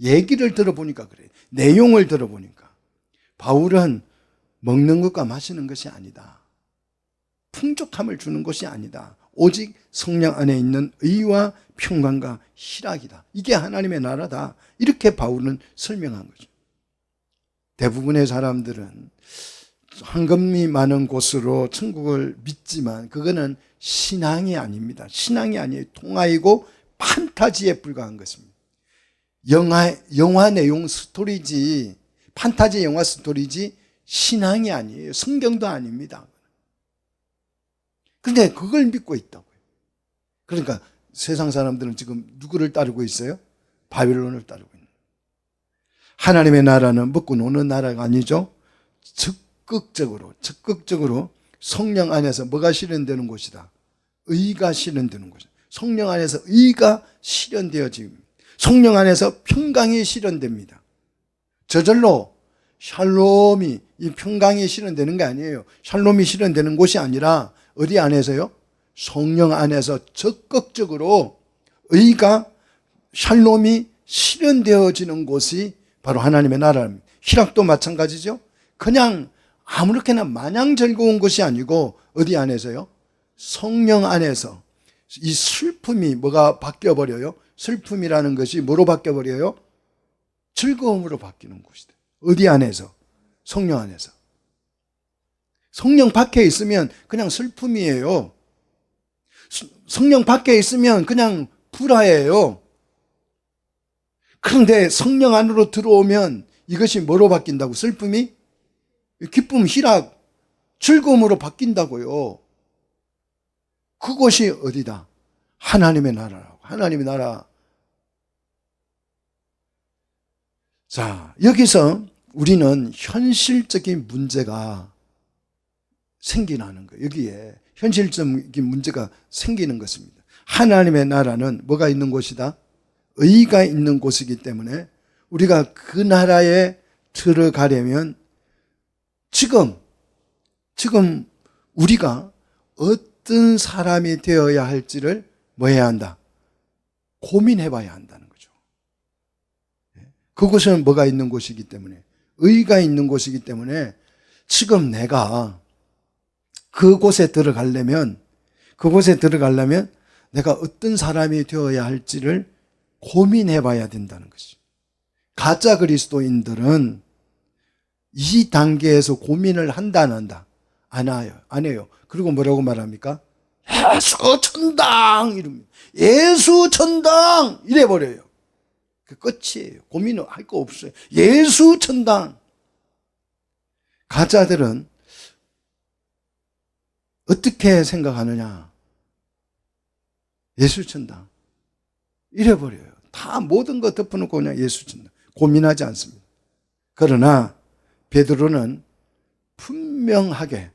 얘기를 들어보니까 그래요. 내용을 들어보니까 바울은 먹는 것과 마시는 것이 아니다. 풍족함을 주는 것이 아니다. 오직 성령 안에 있는 의와 평강과 희락이다. 이게 하나님의 나라다. 이렇게 바울은 설명한 거죠. 대부분의 사람들은 황금이 많은 곳으로 천국을 믿지만 그거는 신앙이 아닙니다. 신앙이 아니에요. 통하이고 판타지에 불과한 것입니다. 영화 내용 스토리지, 판타지 영화 스토리지 신앙이 아니에요. 성경도 아닙니다. 근데 그걸 믿고 있다고요. 그러니까 세상 사람들은 지금 누구를 따르고 있어요? 바벨론을 따르고 있는. 하나님의 나라는 먹고 노는 나라가 아니죠. 적극적으로 성령 안에서 뭐가 실현되는 곳이다. 의가 실현되는 곳이다. 성령 안에서 의가 실현되어집니다. 성령 안에서 평강이 실현됩니다. 저절로 샬롬이, 이 평강이 실현되는 게 아니에요. 샬롬이 실현되는 곳이 아니라 어디 안에서요? 성령 안에서 적극적으로 의가, 샬롬이 실현되어지는 곳이 바로 하나님의 나라입니다. 희락도 마찬가지죠. 그냥 아무렇게나 마냥 즐거운 것이 아니고 어디 안에서요? 성령 안에서 이 슬픔이 뭐가 바뀌어버려요? 슬픔이라는 것이 뭐로 바뀌어버려요? 즐거움으로 바뀌는 곳이다. 어디 안에서? 성령 안에서. 성령 밖에 있으면 그냥 슬픔이에요. 성령 밖에 있으면 그냥 불화예요. 그런데 성령 안으로 들어오면 이것이 뭐로 바뀐다고? 슬픔이 기쁨, 희락, 즐거움으로 바뀐다고요. 그것이 어디다? 하나님의 나라라고. 하나님의 나라. 자, 여기서 우리는 현실적인 문제가 생기는 거예요. 여기에 현실적인 문제가 생기는 것입니다. 하나님의 나라는 뭐가 있는 곳이다? 의가 있는 곳이기 때문에 우리가 그 나라에 들어가려면 지금 우리가 어떤 사람이 되어야 할지를 뭐 해야 한다? 고민해 봐야 한다는 거죠. 그곳은 뭐가 있는 곳이기 때문에, 의가 있는 곳이기 때문에 지금 내가 그곳에 들어가려면 내가 어떤 사람이 되어야 할지를 고민해 봐야 된다는 것이죠. 가짜 그리스도인들은 이 단계에서 고민을 한다 안 한다? 안 해요. 그리고 뭐라고 말합니까? 예수 천당 이럽니다. 예수 천당 이래버려요. 그 끝이에요. 고민을 할 거 없어요. 예수 천당. 가짜들은 어떻게 생각하느냐? 예수 천당 이래버려요. 다 모든 거 덮어놓고 그냥 예수 천당. 고민하지 않습니다. 그러나 베드로는 분명하게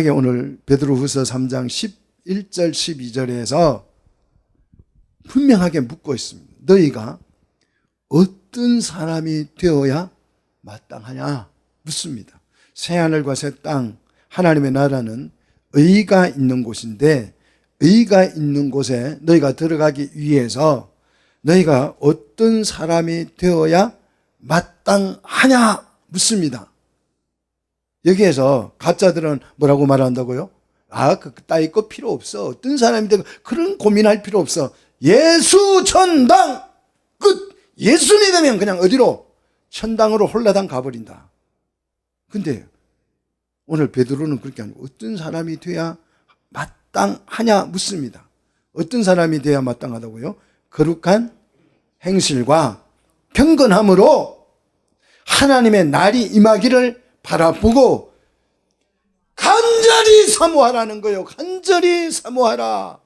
오늘 베드로후서 3장 11절 12절에서 분명하게 묻고 있습니다. 너희가 어떤 사람이 되어야 마땅하냐 묻습니다. 새하늘과 새 땅 하나님의 나라는 의가 있는 곳인데 의가 있는 곳에 너희가 들어가기 위해서 너희가 어떤 사람이 되어야 마땅하냐 묻습니다. 여기에서 가짜들은 뭐라고 말한다고요? 그 따위 거 필요 없어. 어떤 사람이 되고 그런 고민할 필요 없어. 예수 천당 끝. 예수 믿으면 그냥 어디로? 천당으로 홀라당 가버린다. 근데 오늘 베드로는 그렇게 아니고 어떤 사람이 돼야 마땅하냐 묻습니다. 어떤 사람이 돼야 마땅하다고요? 거룩한 행실과 경건함으로 하나님의 날이 임하기를 바라보고 간절히 사모하라는 거예요. 간절히 사모하라.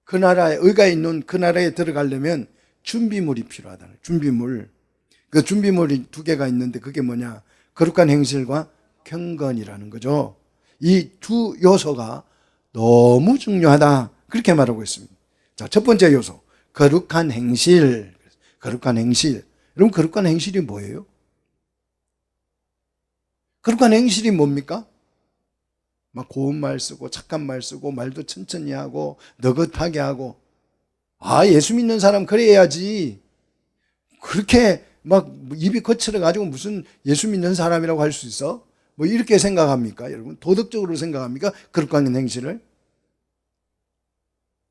그 나라에 의가 있는 그 나라에 들어가려면 준비물이 필요하다는 준비물. 그 준비물이 두 개가 있는데 그게 뭐냐? 거룩한 행실과 경건이라는 거죠. 이 두 요소가 너무 중요하다. 그렇게 말하고 있습니다. 자, 첫 번째 요소. 거룩한 행실. 거룩한 행실. 여러분, 거룩한 행실이 뭐예요? 거룩한 행실이 뭡니까? 막 고운 말 쓰고 착한 말 쓰고 말도 천천히 하고 너긋하게 하고 예수 믿는 사람 그래야지. 그렇게 막 입이 거칠어 가지고 무슨 예수 믿는 사람이라고 할 수 있어? 뭐 이렇게 생각합니까? 여러분 도덕적으로 생각합니까? 거룩한 행실을?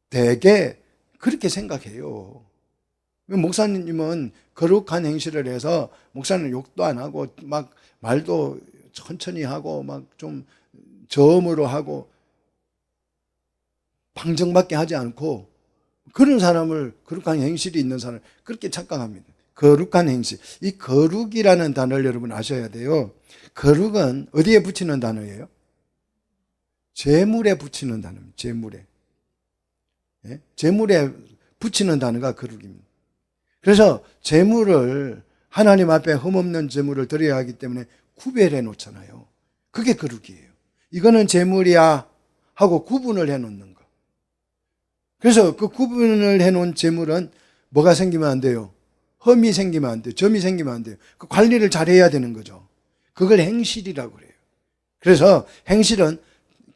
대개 그렇게 생각해요. 목사님은 거룩한 행실을 해서 목사는 욕도 안 하고 막 말도 천천히 하고 막 좀 저음으로 하고 방정맞게 하지 않고 그런 사람을 거룩한 행실이 있는 사람을 그렇게 착각합니다. 거룩한 행실. 이 거룩이라는 단어를 여러분 아셔야 돼요. 거룩은 어디에 붙이는 단어예요? 재물에 붙이는 단어입니다. 재물에. 예? 재물에 붙이는 단어가 거룩입니다. 그래서 재물을 하나님 앞에 흠없는 재물을 드려야 하기 때문에 구별해 놓잖아요. 그게 거룩이에요. 이거는 재물이야 하고 구분을 해 놓는 거. 그래서 그 구분을 해 놓은 재물은 뭐가 생기면 안 돼요? 흠이 생기면 안 돼요. 점이 생기면 안 돼요. 그 관리를 잘 해야 되는 거죠. 그걸 행실이라고 그래요. 그래서 행실은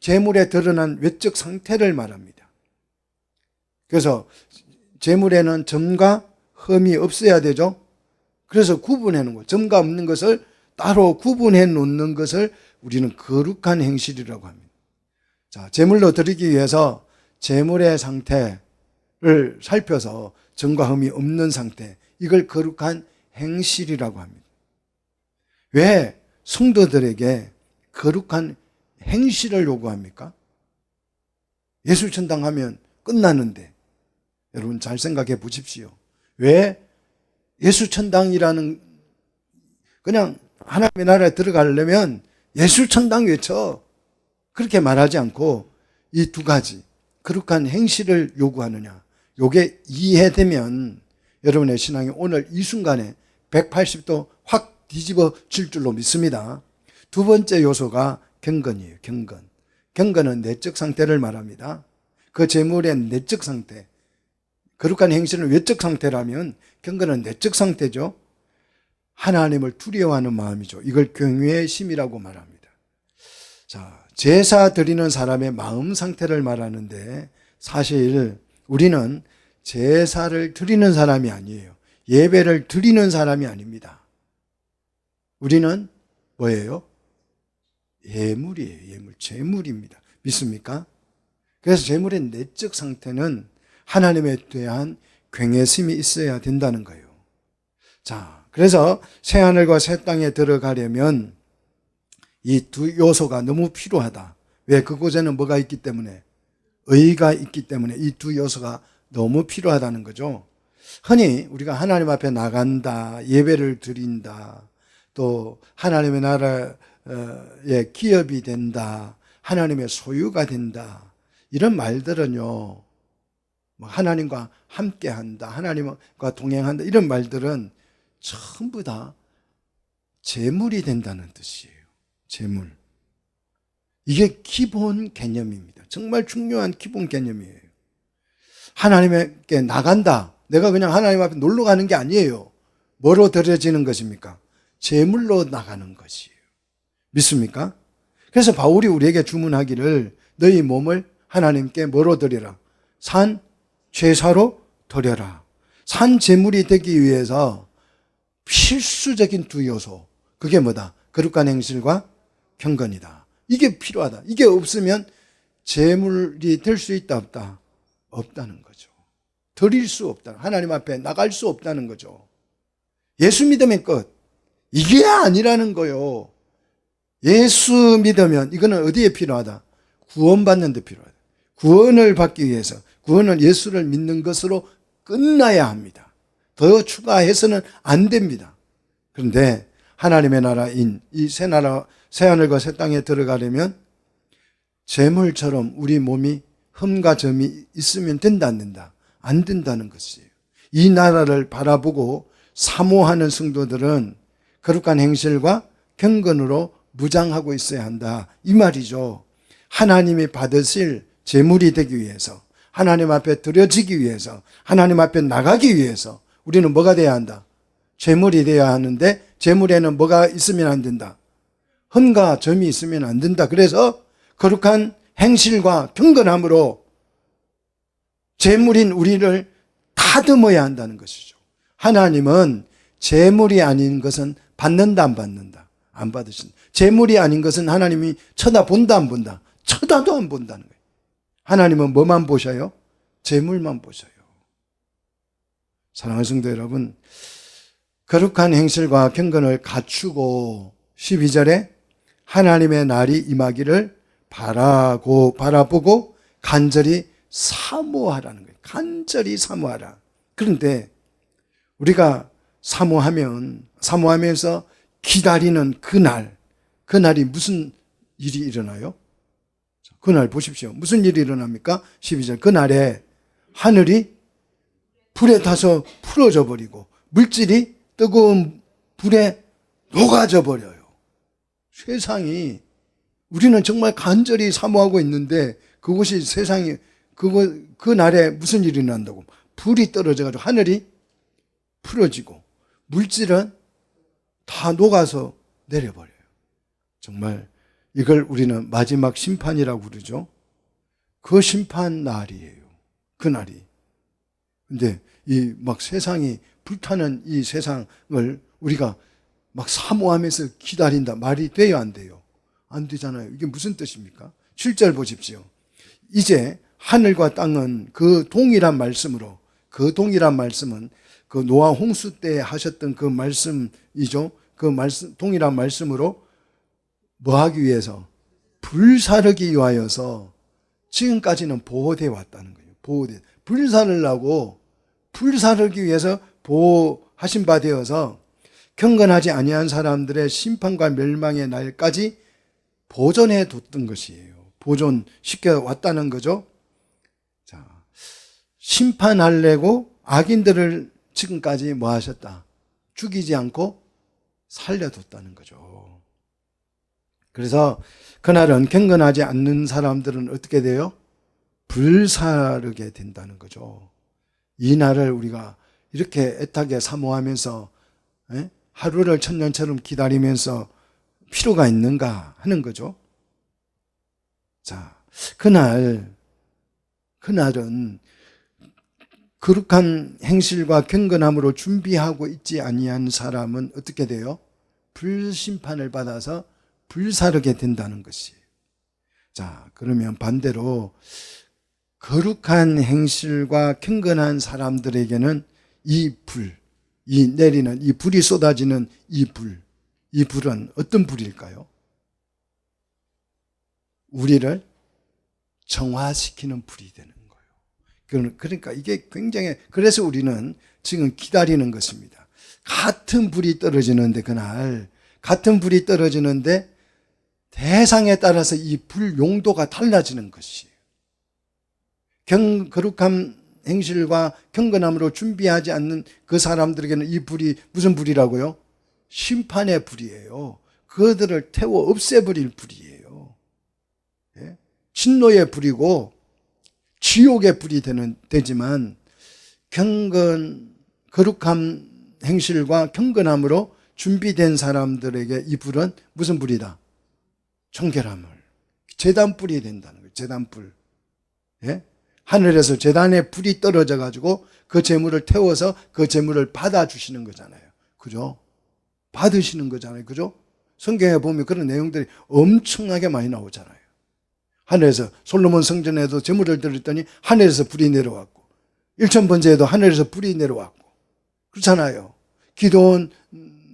재물에 드러난 외적 상태를 말합니다. 그래서 재물에는 점과 흠이 없어야 되죠. 그래서 구분해 놓은 거, 점과 없는 것을 따로 구분해 놓는 것을 우리는 거룩한 행실이라고 합니다. 자, 재물로 드리기 위해서 재물의 상태를 살펴서 점과 흠이 없는 상태, 이걸 거룩한 행실이라고 합니다. 왜 성도들에게 거룩한 행실을 요구합니까? 예수 천당하면 끝나는데 여러분 잘 생각해 보십시오. 왜 예수 천당이라는 그냥 하나님의 나라에 들어가려면 예수 천당 외쳐 그렇게 말하지 않고 이 두 가지 거룩한 행실을 요구하느냐 요게 이해되면 여러분의 신앙이 오늘 이 순간에 180도 확 뒤집어질 줄로 믿습니다. 두 번째 요소가 경건이에요. 경건. 경건은 내적 상태를 말합니다. 그 재물의 내적 상태. 거룩한 행실은 외적 상태라면 경건은 내적 상태죠. 하나님을 두려워하는 마음이죠. 이걸 경외의 심이라고 말합니다. 자, 제사 드리는 사람의 마음 상태를 말하는데 사실 우리는 제사를 드리는 사람이 아니에요. 예배를 드리는 사람이 아닙니다. 우리는 뭐예요? 예물이에요. 예물, 재물입니다. 믿습니까? 그래서 재물의 내적 상태는 하나님에 대한 경외심이 있어야 된다는 거예요. 자, 그래서 새하늘과 새 땅에 들어가려면 이 두 요소가 너무 필요하다. 왜? 그곳에는 뭐가 있기 때문에? 의가 있기 때문에 이 두 요소가 너무 필요하다는 거죠. 흔히 우리가 하나님 앞에 나간다, 예배를 드린다, 또 하나님의 나라의 기업이 된다, 하나님의 소유가 된다, 이런 말들은요, 하나님과 함께한다, 하나님과 동행한다, 이런 말들은 전부 다 재물이 된다는 뜻이에요. 재물. 이게 기본 개념입니다. 정말 중요한 기본 개념이에요. 하나님께 나간다. 내가 그냥 하나님 앞에 놀러 가는 게 아니에요. 뭐로 드려지는 것입니까? 재물로 나가는 것이에요. 믿습니까? 그래서 바울이 우리에게 주문하기를 너희 몸을 하나님께 뭐로 드려라? 산 제사로 드려라. 산 제물이 되기 위해서 필수적인 두 요소. 그게 뭐다? 거룩한 행실과 경건이다. 이게 필요하다. 이게 없으면 제물이 될 수 있다 없다? 없다는 거죠. 드릴 수 없다. 하나님 앞에 나갈 수 없다는 거죠. 예수 믿음의 끝. 이게 아니라는 거요. 예수 믿으면 이거는 어디에 필요하다? 구원받는 데 필요하다. 구원을 받기 위해서 구원은 예수를 믿는 것으로 끝나야 합니다. 더 추가해서는 안 됩니다. 그런데 하나님의 나라인 이 새하늘과 새 땅에 들어가려면 재물처럼 우리 몸이 흠과 점이 있으면 된다 안 된다? 안 된다는 것이에요. 이 나라를 바라보고 사모하는 성도들은 거룩한 행실과 경건으로 무장하고 있어야 한다. 이 말이죠. 하나님이 받으실 제물이 되기 위해서, 하나님 앞에 드려지기 위해서, 하나님 앞에 나가기 위해서 우리는 뭐가 돼야 한다? 제물이 돼야 하는데 제물에는 뭐가 있으면 안 된다? 흠과 점이 있으면 안 된다. 그래서 거룩한 행실과 경건함으로 제물인 우리를 다듬어야 한다는 것이죠. 하나님은 제물이 아닌 것은 받는다 안 받는다? 안 받으신다. 제물이 아닌 것은 하나님이 쳐다본다 안 본다? 쳐다도 안 본다는 거예요. 하나님은 뭐만 보셔요? 제물만 보셔요. 사랑하는 성도 여러분, 거룩한 행실과 경건을 갖추고 12절에 하나님의 날이 임하기를 바라보고 간절히 사모하라는 거예요. 간절히 사모하라. 그런데 우리가 사모하면서 기다리는 그날이 무슨 일이 일어나요? 그날 보십시오. 무슨 일이 일어납니까? 12절. 그날에 하늘이 불에 타서 풀어져 버리고 물질이 뜨거운 불에 녹아져 버려요. 세상이, 우리는 정말 간절히 사모하고 있는데 그곳이 세상이, 그 날에 무슨 일이 난다고? 불이 떨어져가지고 하늘이 풀어지고 물질은 다 녹아서 내려버려요. 정말 이걸 우리는 마지막 심판이라고 부르죠. 그 심판 날이에요. 그 날이. 근데 이 막 세상이 불타는 이 세상을 우리가 막 사모하면서 기다린다. 말이 돼요, 안 돼요? 안 되잖아요. 이게 무슨 뜻입니까? 7절 보십시오. 이제 하늘과 땅은 그 동일한 말씀은 그 노아 홍수 때 하셨던 그 말씀이죠. 그 말씀, 동일한 말씀으로 뭐 하기 위해서? 불사르기 위하여서 지금까지는 보호되어 왔다는 거예요. 불사르기 위해서 보호하신 바 되어서 경건하지 아니한 사람들의 심판과 멸망의 날까지 보존해 뒀던 것이에요. 보존시켜 왔다는 거죠. 자, 심판하려고 악인들을 지금까지 뭐 하셨다? 죽이지 않고 살려뒀다는 거죠. 그래서 그날은 경건하지 않는 사람들은 어떻게 돼요? 불사르게 된다는 거죠. 이 날을 우리가 이렇게 애타게 사모하면서 하루를 천년처럼 기다리면서 필요가 있는가 하는 거죠. 자, 그날은 거룩한 행실과 경건함으로 준비하고 있지 아니한 사람은 어떻게 돼요? 불심판을 받아서 불사르게 된다는 것이에요. 자, 그러면 반대로 거룩한 행실과 경건한 사람들에게는 이 불이 쏟아지는 이 불은 어떤 불일까요? 우리를 정화시키는 불이 되는 거예요. 그러니까 이게 굉장히, 그래서 우리는 지금 기다리는 것입니다. 같은 불이 떨어지는데, 그날 같은 불이 떨어지는데 대상에 따라서 이 불 용도가 달라지는 것이에요. 거룩한 행실과 경건함으로 준비하지 않는 그 사람들에게는 이 불이 무슨 불이라고요? 심판의 불이에요. 그들을 태워 없애버릴 불이에요. 예? 진노의 불이고 지옥의 불이 되지만 거룩한 행실과 경건함으로 준비된 사람들에게 이 불은 무슨 불이다? 정결함을 제단불이 된다는 거예요. 제단불. 예? 하늘에서 제단에 불이 떨어져 가지고 그 제물을 태워서 그 제물을 받아주시는 거잖아요. 그죠? 받으시는 거잖아요. 그죠? 성경에 보면 그런 내용들이 엄청나게 많이 나오잖아요. 하늘에서 솔로몬 성전에도 제물을 드렸더니 하늘에서 불이 내려왔고, 일천번제에도 하늘에서 불이 내려왔고, 그렇잖아요. 기도원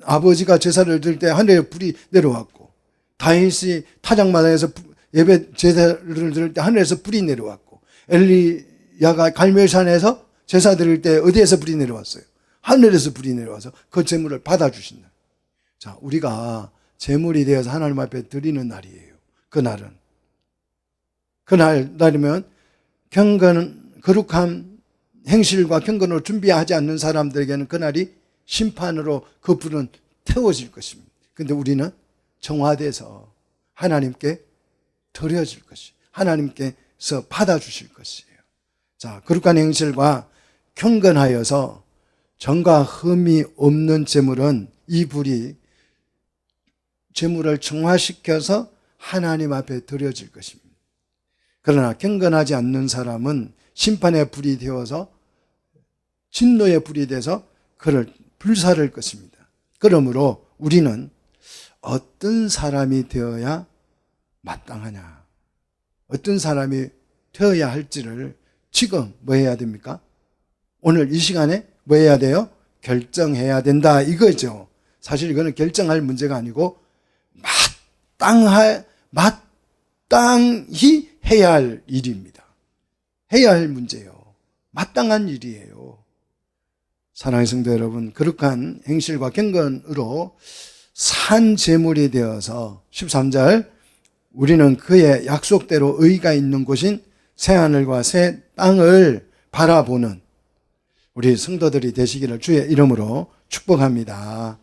아버지가 제사를 드릴 때 하늘에 불이 내려왔고, 다윗이 타작마당에서 예배 제사를 드릴 때 하늘에서 불이 내려왔고, 엘리야가 갈멜산에서 제사 드릴 때 어디에서 불이 내려왔어요? 하늘에서 불이 내려와서 그 제물을 받아주신다. 자, 우리가 제물이 되어서 하나님 앞에 드리는 날이에요. 그날은. 그날이면 거룩한 행실과 경건으로 준비하지 않는 사람들에게는 그날이 심판으로 그 불은 태워질 것입니다. 근데 우리는 정화돼서 하나님께 드려질 것이, 하나님께서 받아주실 것이에요. 자, 거룩한 행실과 경건하여서 정과 흠이 없는 제물은 이 불이 제물을 정화시켜서 하나님 앞에 드려질 것입니다. 그러나 경건하지 않는 사람은 심판의 불이 되어서 진노의 불이 돼서 그를 불사를 것입니다. 그러므로 우리는 어떤 사람이 되어야 마땅하냐, 어떤 사람이 되어야 할지를 지금 뭐 해야 됩니까? 오늘 이 시간에 뭐 해야 돼요? 결정해야 된다 이거죠. 사실 이거는 결정할 문제가 아니고 마땅히 해야 할 일입니다. 해야 할 문제예요. 마땅한 일이에요. 사랑하는 성도 여러분, 거룩한 행실과 경건으로 산 제물이 되어서 13절 우리는 그의 약속대로 의가 있는 곳인 새하늘과 새 땅을 바라보는 우리 성도들이 되시기를 주의 이름으로 축복합니다.